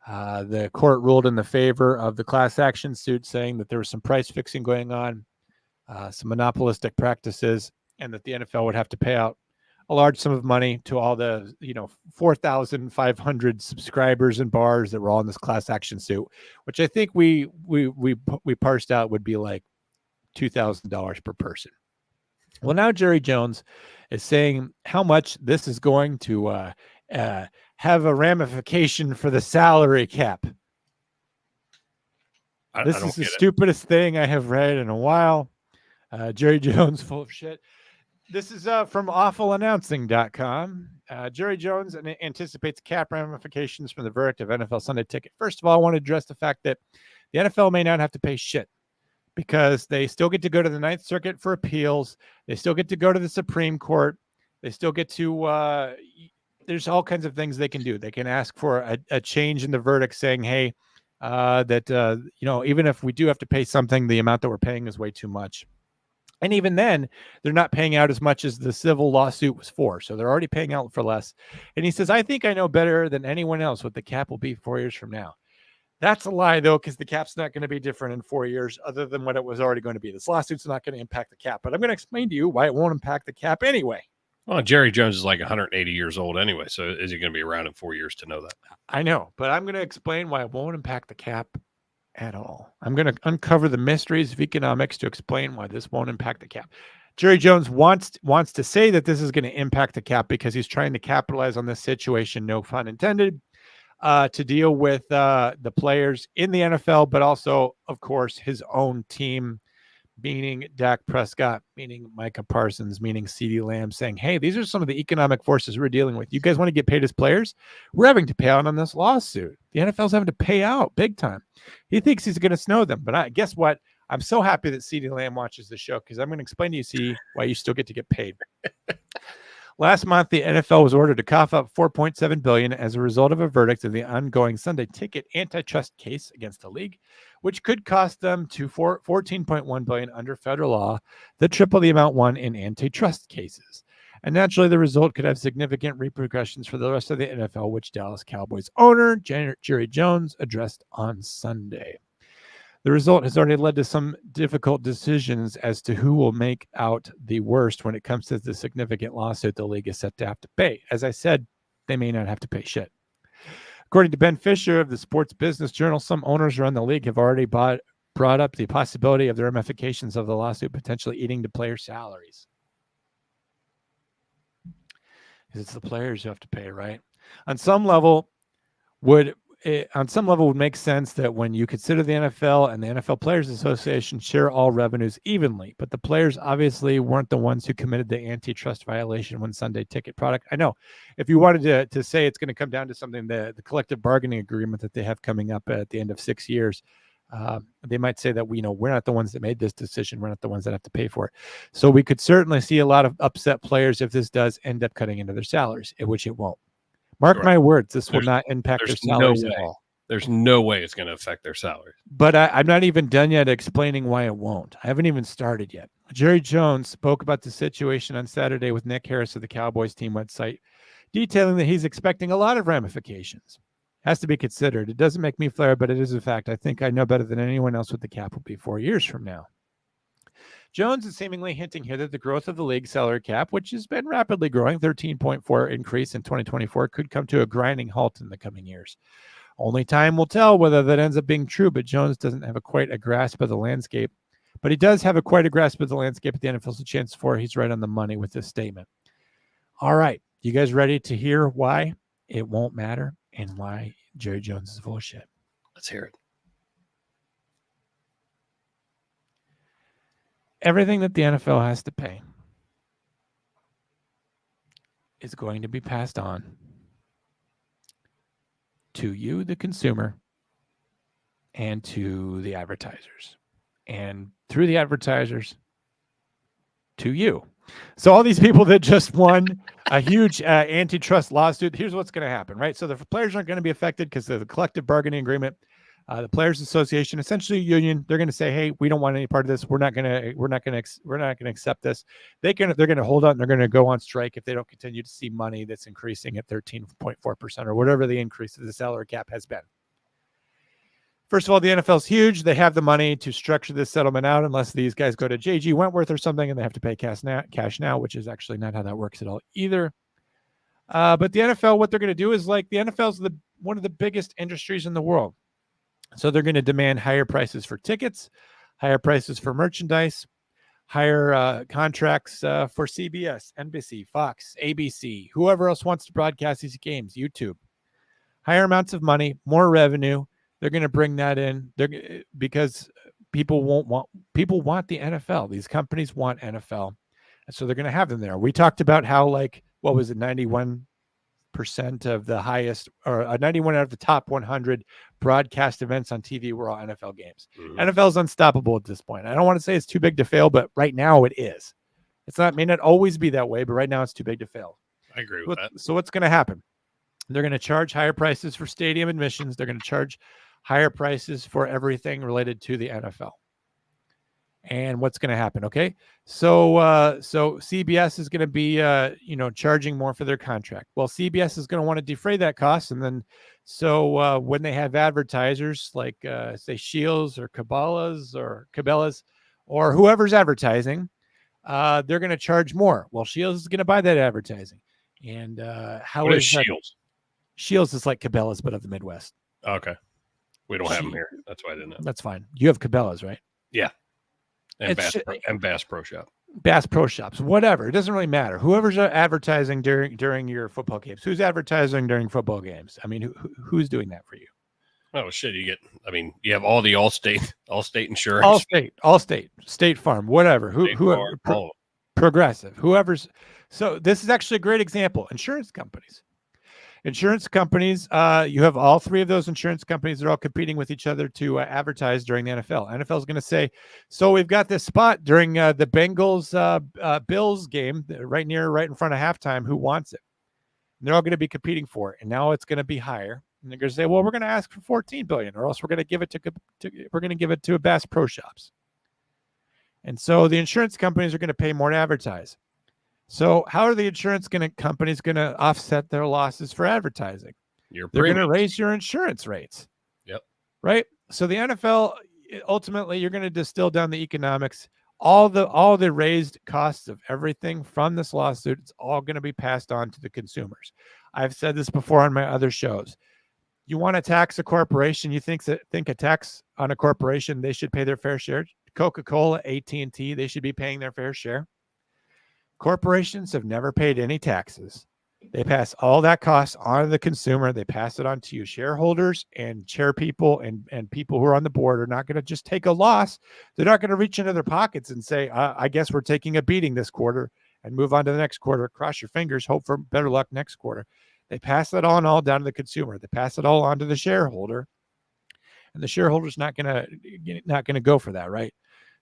The court ruled in the favor of the class action suit, saying that there was some price fixing going on, some monopolistic practices, and that the NFL would have to pay out a large sum of money to all the 4,500 subscribers and bars that were all in this class action suit, which I think we parsed out would be like $2,000 per person. Well, now Jerry Jones is saying how much this is going to have a ramification for the salary cap. This is the stupidest thing I have read in a while. Jerry Jones, full of shit. This is from awfulannouncing.com. Jerry Jones anticipates cap ramifications from the verdict of NFL Sunday Ticket. First of all, I want to address the fact that the NFL may not have to pay shit because they still get to go to the Ninth Circuit for appeals. They still get to go to the Supreme Court. They still get to, there's all kinds of things they can do. They can ask for a change in the verdict saying, hey, even if we do have to pay something, the amount that we're paying is way too much. And even then, they're not paying out as much as the civil lawsuit was for. So they're already paying out for less. And he says, I think I know better than anyone else what the cap will be 4 years from now. That's a lie, though, because the cap's not going to be different in 4 years other than what it was already going to be. This lawsuit's not going to impact the cap. But I'm going to explain to you why it won't impact the cap anyway. Well, Jerry Jones is like 180 years old anyway. So is he going to be around in 4 years to know that? I know, but I'm going to explain why it won't impact the cap at all. I'm going to uncover the mysteries of economics to explain why this won't impact the cap. Jerry Jones wants to say that this is going to impact the cap because he's trying to capitalize on this situation, no pun intended, to deal with the players in the NFL, but also, of course, his own team, meaning Dak Prescott, meaning Micah Parsons, meaning CeeDee Lamb, saying, hey, these are some of the economic forces we're dealing with. You guys want to get paid as players? We're having to pay out on this lawsuit. The NFL's having to pay out big time. He thinks he's going to snow them. But guess what? I'm so happy that CeeDee Lamb watches the show because I'm going to explain to you, C, why you still get to get paid. Last month, the NFL was ordered to cough up $4.7 billion as a result of a verdict of the ongoing Sunday Ticket antitrust case against the league, which could cost them to $14.1 billion under federal law, the triple the amount won in antitrust cases. And naturally, the result could have significant repercussions for the rest of the NFL, which Dallas Cowboys owner Jerry Jones addressed on Sunday. The result has already led to some difficult decisions as to who will make out the worst when it comes to the significant lawsuit the league is set to have to pay. As I said, they may not have to pay shit. According to Ben Fisher of the Sports Business Journal, some owners around the league have already brought up the possibility of the ramifications of the lawsuit potentially eating the players' salaries. Because it's the players who have to pay, right? On some level, would make sense that when you consider the NFL and the NFL Players Association share all revenues evenly, but the players obviously weren't the ones who committed the antitrust violation when Sunday Ticket product. I know if you wanted to say it's going to come down to something, the collective bargaining agreement that they have coming up at the end of 6 years, they might say that we're not the ones that made this decision. We're not the ones that have to pay for it. So we could certainly see a lot of upset players if this does end up cutting into their salaries, which it won't. Mark my words, this will not impact their salaries at all. There's no way it's going to affect their salaries. But I'm not even done yet explaining why it won't. I haven't even started yet. Jerry Jones spoke about the situation on Saturday with Nick Harris of the Cowboys team website, detailing that he's expecting a lot of ramifications. Has to be considered. It doesn't make me flare, but it is a fact. I think I know better than anyone else what the cap will be 4 years from now. Jones is seemingly hinting here that the growth of the league salary cap, which has been rapidly growing, 13.4 increase in 2024, could come to a grinding halt in the coming years. Only time will tell whether that ends up being true, but Jones doesn't have quite a grasp of the landscape. But he does have quite a grasp of the landscape at the NFL's a chance for. He's right on the money with this statement. All right. You guys ready to hear why it won't matter and why Jerry Jones is full of shit? Let's hear it. Everything that the NFL has to pay is going to be passed on to you, the consumer, and to the advertisers, and through the advertisers to you. So all these people that just won a huge antitrust lawsuit, here's what's going to happen, right? So the players aren't going to be affected because of the collective bargaining agreement. The Players Association, essentially a union, they're going to say, "Hey, we don't want any part of this. We're not going to accept this." They're going to hold on. And they're going to go on strike if they don't continue to see money that's increasing at 13.4% or whatever the increase of the salary cap has been. First of all, the NFL's huge. They have the money to structure this settlement out unless these guys go to J.G. Wentworth or something and they have to pay cash now, which is actually not how that works at all either. But the NFL, what they're going to do is like the NFL is one of the biggest industries in the world. So they're going to demand higher prices for tickets, higher prices for merchandise, higher contracts for CBS, NBC, Fox, ABC, whoever else wants to broadcast these games, YouTube. Higher amounts of money, more revenue. They're going to bring that in because people want the NFL. These companies want NFL. And so they're going to have them there. We talked about how, like, what was it, 91% of the highest, or 91 out of the top 100 broadcast events on TV were all NFL games. NFL is unstoppable at this point. I don't want to say it's too big to fail, but right now it is. It's not, may not always be that way, but right now it's too big to fail. I agree with that. So what's going to happen? They're going to charge higher prices for stadium admissions. They're going to charge higher prices for everything related to the NFL. And what's going to happen? Okay. So CBS is going to be, charging more for their contract. Well, CBS is going to want to defray that cost. And then, when they have advertisers like, say Shields or Cabela's or whoever's advertising, they're going to charge more. Well, Shields is going to buy that advertising. And what is Shields? Shields is like Cabela's, but of the Midwest. Okay. We don't have them here. That's why I didn't know. That's fine. You have Cabela's, right? Yeah. And Bass Pro Shop. Bass Pro Shops, whatever. It doesn't really matter. Whoever's advertising during your football games. Who's advertising during football games? I mean, who's doing that for you? Oh, shit. You have all the Allstate insurance. Allstate, State Farm, whatever. Progressive, whoever's. So this is actually a great example. Insurance companies, you have all three of those insurance companies. They're all competing with each other to advertise during the NFL. NFL is going to say, so we've got this spot during the Bengals Bills game right in front of halftime. Who wants it? And they're all going to be competing for it. And now it's going to be higher. And they're going to say, well, we're going to ask for $14 billion, or else we're going to give it to Bass Pro Shops. And so the insurance companies are going to pay more to advertise. So how are the insurance companies going to offset their losses for advertising? They're going to raise your insurance rates. Yep. Right. So the NFL, ultimately, you're going to distill down the economics. All the raised costs of everything from this lawsuit, it's all going to be passed on to the consumers. I've said this before on my other shows. You want to tax a corporation? You think a tax on a corporation, they should pay their fair share. Coca-Cola, AT&T, they should be paying their fair share. Corporations have never paid any taxes. They pass all that cost on to the consumer. They pass it on to you. Shareholders and chair people and people who are on the board are not going to just take a loss. They're not going to reach into their pockets and say, I guess we're taking a beating this quarter and move on to the next quarter. Cross your fingers, hope for better luck next quarter. They pass that all down to the consumer. They pass it all on to the shareholder. And the shareholder's not going to go for that, right?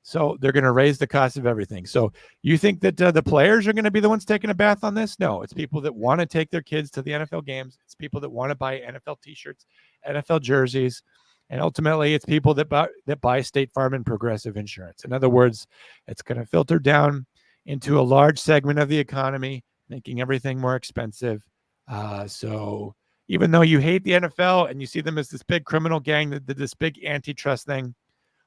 So they're going to raise the cost of everything. So you think that the players are going to be the ones taking a bath on this? No, it's people that want to take their kids to the NFL games. It's people that want to buy NFL t-shirts, NFL jerseys, and ultimately it's people that buy State Farm and Progressive insurance. In other words, it's going to filter down into a large segment of the economy, making everything more expensive. So even though you hate the NFL and you see them as this big criminal gang that did this big antitrust thing,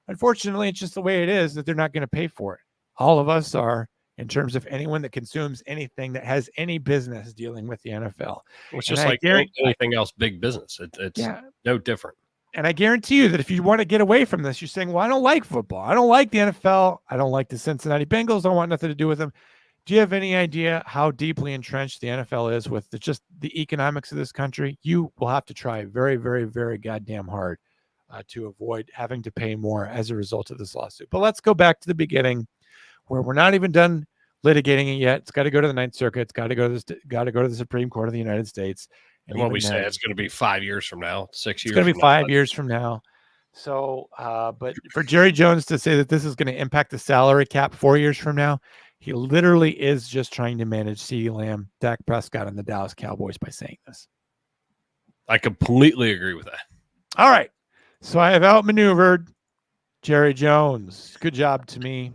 unfortunately, it's just the way it is that they're not going to pay for it. All of us are, in terms of anyone that consumes anything that has any business dealing with the NFL. It's just like anything else, big business. It's no different. And I guarantee you that if you want to get away from this, you're saying, well, I don't like football. I don't like the NFL. I don't like the Cincinnati Bengals. I don't want nothing to do with them. Do you have any idea how deeply entrenched the NFL is with just the economics of this country? You will have to try very, very, very goddamn hard to avoid having to pay more as a result of this lawsuit. But let's go back to the beginning, where we're not even done litigating it yet. It's got to go to the Ninth Circuit. It's got to go to the Supreme Court of the United States. And what we say, it's going to be 5 years from now, 6 years. It's going to be 5 years from now. So, but for Jerry Jones to say that this is going to impact the salary cap 4 years from now, he literally is just trying to manage CeeDee Lamb, Dak Prescott, and the Dallas Cowboys by saying this. I completely agree with that. All right. So I have outmaneuvered Jerry Jones. Good job to me.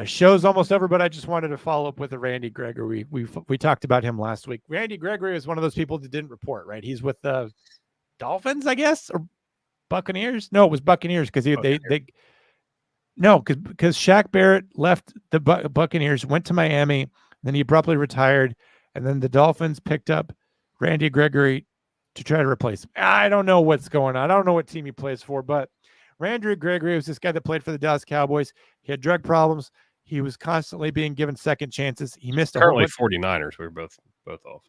Show's almost over, but I just wanted to follow up with a Randy Gregory. We talked about him last week. Randy Gregory is one of those people that didn't report, right? He's with the Dolphins, I guess, or Buccaneers? No, it was Buccaneers because because Shaq Barrett left the Buccaneers, went to Miami, then he abruptly retired, and then the Dolphins picked up Randy Gregory to try to replace him. I don't know what's going on. I don't know what team he plays for, but Randy Gregory was this guy that played for the Dallas Cowboys. He had drug problems. He was constantly being given second chances. He missed Currently 49ers. We were both off.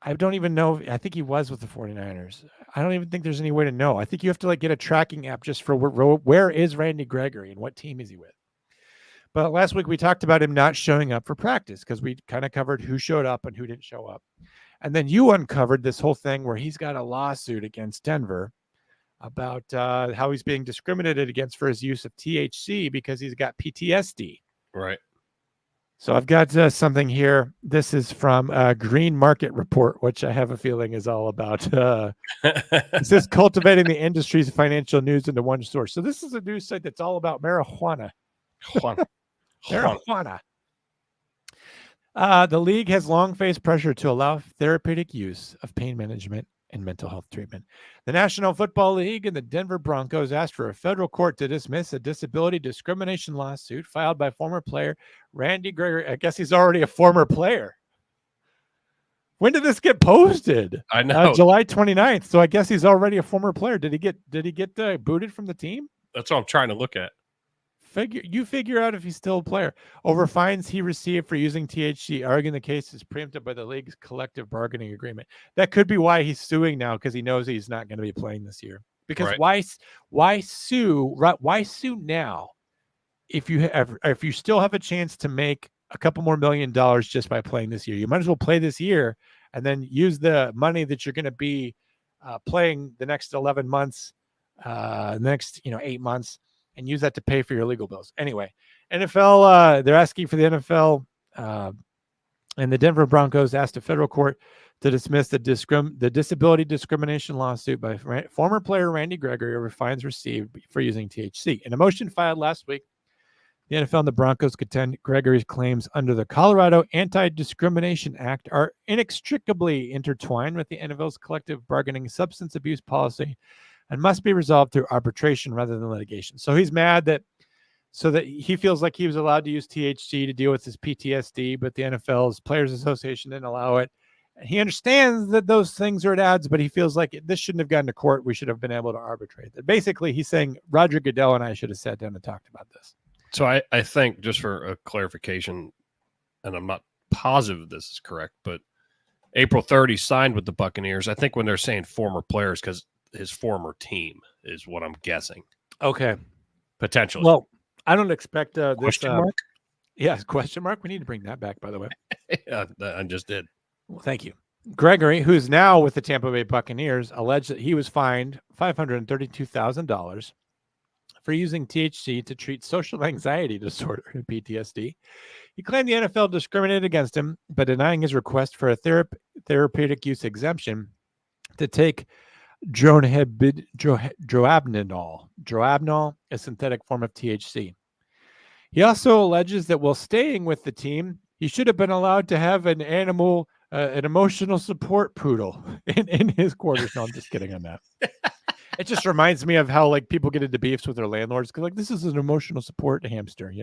I don't even know. I think he was with the 49ers. I don't even think there's any way to know. I think you have to get a tracking app just for where is Randy Gregory and what team is he with. But last week we talked about him not showing up for practice because we kind of covered who showed up and who didn't show up. And then you uncovered this whole thing where he's got a lawsuit against Denver about how he's being discriminated against for his use of THC because he's got PTSD. Right. So I've got something here. This is from Green Market Report, which I have a feeling is all about. It says cultivating the industry's financial news into one source. So this is a news site that's all about marijuana. Marijuana. The league has long faced pressure to allow therapeutic use of pain management and mental health treatment. The National Football League and the Denver Broncos asked for a federal court to dismiss a disability discrimination lawsuit filed by former player Randy Gregory. I guess he's already a former player. When did this get posted? I know. July 29th. So I guess he's already a former player. Did he get booted from the team? That's what I'm trying to look at. Figure out if he's still a player. Over fines he received for using THC, arguing the case is preempted by the league's collective bargaining agreement. That could be why he's suing now, because he knows he's not going to be playing this year. Because why sue now if you still have a chance to make a couple more $1 million just by playing this year? You might as well play this year and then use the money that you're going to be playing the next 11 months, next 8 months, and use that to pay for your legal bills. Anyway, NFL, they're asking for the NFL and the Denver Broncos asked a federal court to dismiss the disability discrimination lawsuit by former player Randy Gregory over fines received for using THC. In a motion filed last week, the NFL and the Broncos contend Gregory's claims under the Colorado Anti-Discrimination Act are inextricably intertwined with the NFL's collective bargaining substance abuse policy and must be resolved through arbitration rather than litigation. So he's mad that he feels like he was allowed to use THC to deal with his PTSD, but the NFL's Players Association didn't allow it. He understands that those things are at odds, but he feels like this shouldn't have gone to court. We should have been able to arbitrate that. Basically, he's saying Roger Goodell and I should have sat down and talked about this. So I think, just for a clarification, and I'm not positive this is correct, but April 3rd, he signed with the Buccaneers. I think when they're saying former players, because his former team is what I'm guessing. Okay. Potentially. Well, I don't expect this. Question mark? Yes, question mark. We need to bring that back, by the way. Yeah, I just did. Well, thank you. Gregory, who's now with the Tampa Bay Buccaneers, alleged that he was fined $532,000 for using THC to treat social anxiety disorder, PTSD. He claimed the NFL discriminated against him by denying his request for a therapeutic use exemption to take Dronabinol, a synthetic form of THC. He also alleges that while staying with the team, he should have been allowed to have an emotional support poodle in his quarters. No, I'm just kidding on that. It just reminds me of how people get into beefs with their landlords because this is an emotional support hamster,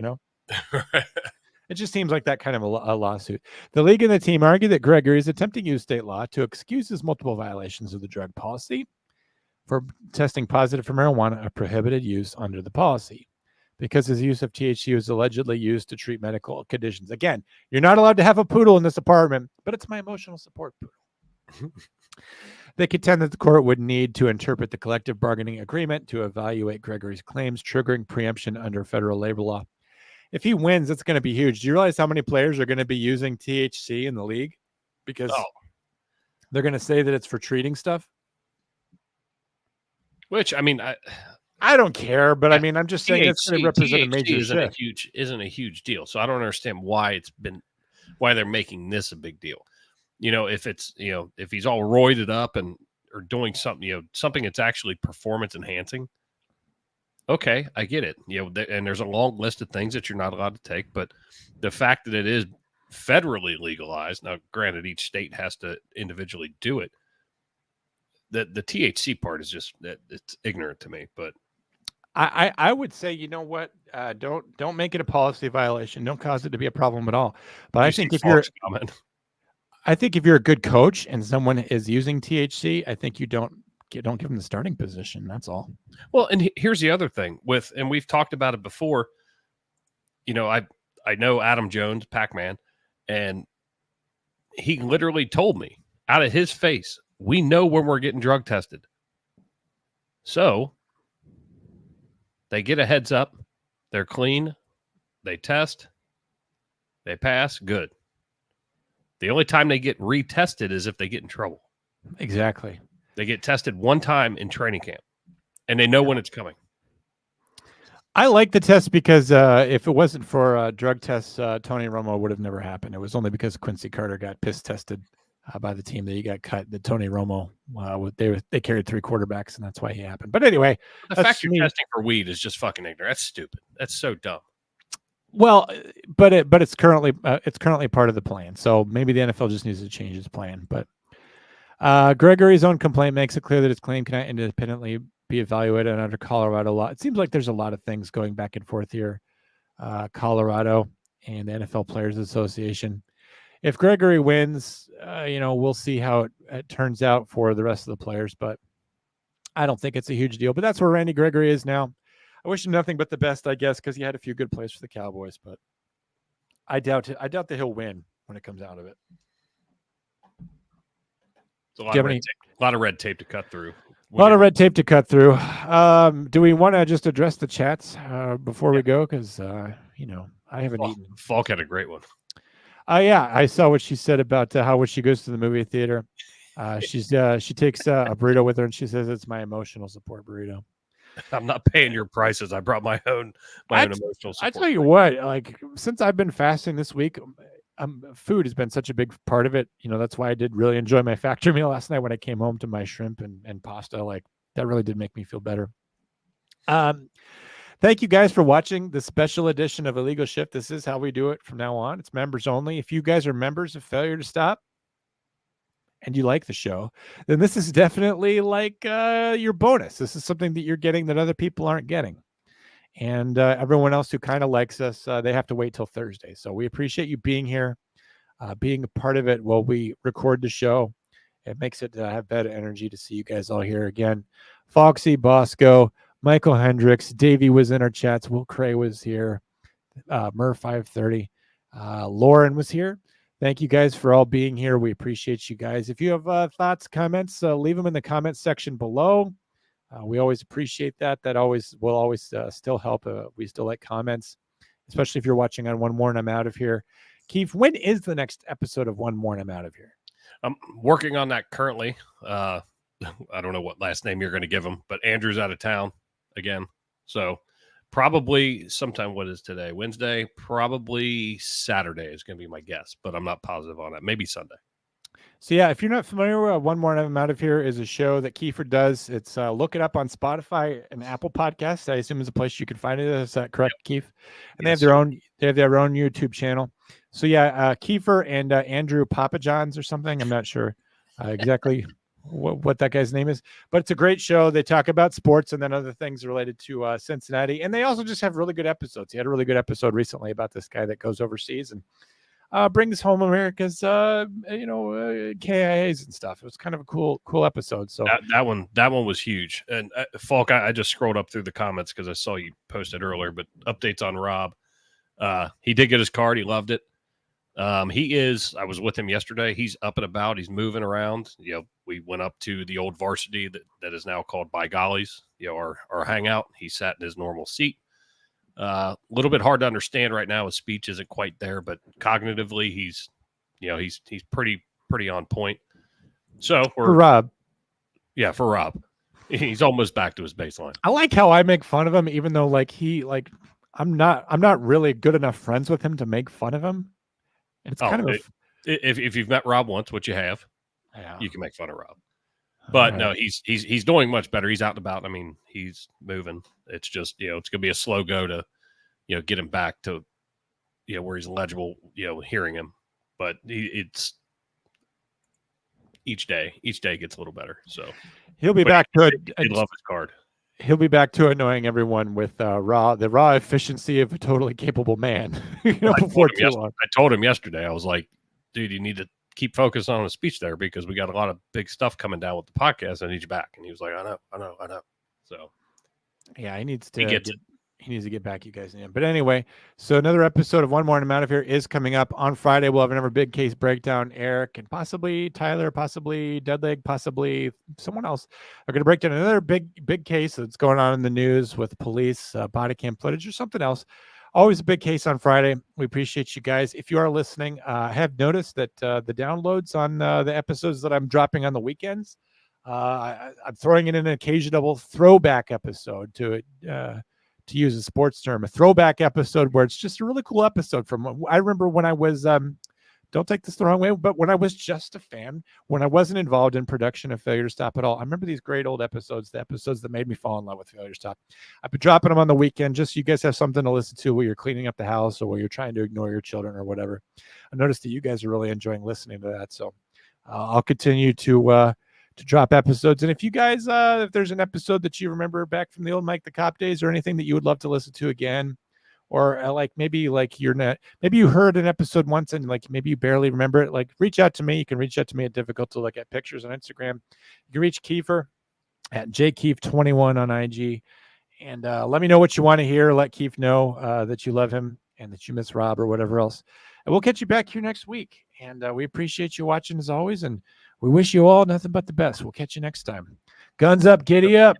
It just seems like that kind of a lawsuit. The league and the team argue that Gregory is attempting to use state law to excuse his multiple violations of the drug policy for testing positive for marijuana, a prohibited use under the policy, because his use of THC was allegedly used to treat medical conditions. Again, you're not allowed to have a poodle in this apartment, but it's my emotional support poodle. They contend that the court would need to interpret the collective bargaining agreement to evaluate Gregory's claims, triggering preemption under federal labor law. If he wins, it's going to be huge. Do you realize how many players are going to be using THC in the league? Because they're going to say that it's for treating stuff. Which, I don't care, but I'm just saying it's going to represent a major shift. Isn't a huge deal. So I don't understand why they're making this a big deal. If it's, if he's all roided up or doing something, something that's actually performance enhancing. Okay, I get it. And there's a long list of things that you're not allowed to take, but the fact that it is federally legalized, now granted, each state has to individually do it. the THC part is just it's ignorant to me. But I would say, you know what? Don't make it a policy violation. Don't cause it to be a problem at all. But I think if you're a good coach and someone is using THC, I think you don't give them the starting position. That's all. Well, and here's the other thing and we've talked about it before. You know, I know Adam Jones, Pac-Man, and he literally told me out of his face, we know when we're getting drug tested. So they get a heads up. They're clean. They test. They pass. Good. The only time they get retested is if they get in trouble. Exactly. They get tested one time in training camp, and they know when it's coming. I like the test because if it wasn't for drug tests, Tony Romo would have never happened. It was only because Quincy Carter got piss tested by the team that he got cut. That Tony Romo, they carried 3 quarterbacks, and that's why he happened. But anyway, the fact you're testing for weed is just fucking ignorant. That's stupid. That's so dumb. Well, but it's currently part of the plan. So maybe the NFL just needs to change its plan. But Gregory's own complaint makes it clear that his claim cannot independently be evaluated under Colorado law. It seems like there's a lot of things going back and forth here. Colorado and the NFL Players Association. If Gregory wins, we'll see how it turns out for the rest of the players, but I don't think it's a huge deal. But that's where Randy Gregory is now. I wish him nothing but the best, I guess, because he had a few good plays for the Cowboys, but I doubt it. I doubt that he'll win when it comes out of it. It's a lot of red tape to cut through. A lot of red tape to cut through. Do we want to just address the chats before we go? Because, I haven't eaten. Falk had a great one. Yeah, I saw what she said about how when she goes to the movie theater, she takes a burrito with her, and she says it's my emotional support burrito. I'm not paying your prices. I brought my own emotional support. I tell you what, like since I've been fasting this week, food has been such a big part of it. That's why I did really enjoy my factory meal last night when I came home to my shrimp and pasta. Like that really did make me feel better. Thank you guys for watching the special edition of Illegal Shift. This is how we do it from now on. It's members only. If you guys are members of Failure to Stop and you like the show, then this is definitely like your bonus. This is something that you're getting that other people aren't getting. And everyone else who kind of likes us, they have to wait till Thursday. So we appreciate you being here, being a part of it while we record the show. It makes it have better energy to see you guys all here again. Foxy, Bosco, Michael Hendricks, Davey was in our chats. Will Cray was here. Mur 530. Lauren was here. Thank you guys for all being here. We appreciate you guys. If you have thoughts, comments, leave them in the comments section below. We always appreciate that. That will always still help. We still like comments, especially if you're watching on One More and I'm Out of Here. Keith, when is the next episode of One More and I'm Out of Here? I'm working on that currently. I don't know what last name you're going to give him, but Andrew's out of town again. So probably sometime, what is today? Wednesday, probably Saturday is going to be my guess, but I'm not positive on that. Maybe Sunday. So yeah, if you're not familiar with One More and I'm Out of Here is a show that Kiefer does. It's look it up on Spotify and Apple Podcasts. I assume is a place you can find it. Is that correct, Keith? And yes, they have their own YouTube channel. So yeah, Kiefer and Andrew Papajohns or something. I'm not sure exactly what that guy's name is, but it's a great show. They talk about sports and then other things related to Cincinnati, and they also just have really good episodes. He had a really good episode recently about this guy that goes overseas and brings home America's KIAs and stuff. It was kind of a cool episode. So that one was huge. And Falk, I just scrolled up through the comments because I saw you posted earlier, but updates on Rob. He did get his card. He loved it. I was with him yesterday. He's up and about. He's moving around. We went up to the old varsity that is now called By Gollies, our hangout. He sat in his normal seat. A little bit hard to understand right now. His speech isn't quite there, but cognitively he's pretty on point. So for Rob, he's almost back to his baseline. I like how I make fun of him, even though I'm not really good enough friends with him to make fun of him. And it's kind of if you've met Rob once, which you have, yeah, you can make fun of Rob. But right. No, he's doing much better. He's out and about. I mean, he's moving. It's just, it's going to be a slow go to, get him back to, where he's legible, hearing him. But each day gets a little better. So He'll be but back to I love his card. He'll be back to annoying everyone with the raw efficiency of a totally capable man. Before too long. I told him yesterday. I was like, dude, you need to keep focused on his speech there because we got a lot of big stuff coming down with the podcast. I need you back. And he was like, I know. So yeah, he needs to he needs to get back you guys in. But anyway, so another episode of One More and I'm Out of Here is coming up on Friday. We'll have another big case breakdown. Eric and possibly Tyler, possibly Deadleg, possibly someone else are going to break down another big case that's going on in the news with police, body cam footage or something else. Always a big case on Friday. We appreciate you guys. If you are listening, I have noticed that the downloads on the episodes that I'm dropping on the weekends, I'm throwing in an occasional throwback episode to use a sports term, a throwback episode where it's just a really cool episode from, I remember when I was, don't take this the wrong way, but when I was just a fan, when I wasn't involved in production of Failure to Stop at all, I remember these great old episodes, the episodes that made me fall in love with Failure to Stop. I've been dropping them on the weekend just so you guys have something to listen to while you're cleaning up the house or while you're trying to ignore your children or whatever. I noticed that you guys are really enjoying listening to that. So I'll continue to drop episodes. And if you guys, if there's an episode that you remember back from the old Mike the Cop days or anything that you would love to listen to again, or maybe you heard an episode once and maybe you barely remember it, reach out to me. You can reach out to me at Difficult to Look at Pictures on Instagram. You can reach Kiefer at jkeef21 on IG. And let me know what you want to hear. Let Keith know that you love him and that you miss Rob or whatever else. And we'll catch you back here next week. And we appreciate you watching as always. And we wish you all nothing but the best. We'll catch you next time. Guns up, giddy up.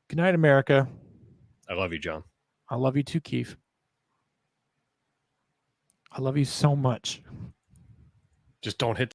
Good night, America. I love you, John. I love you too, Keith. I love you so much. Just don't hit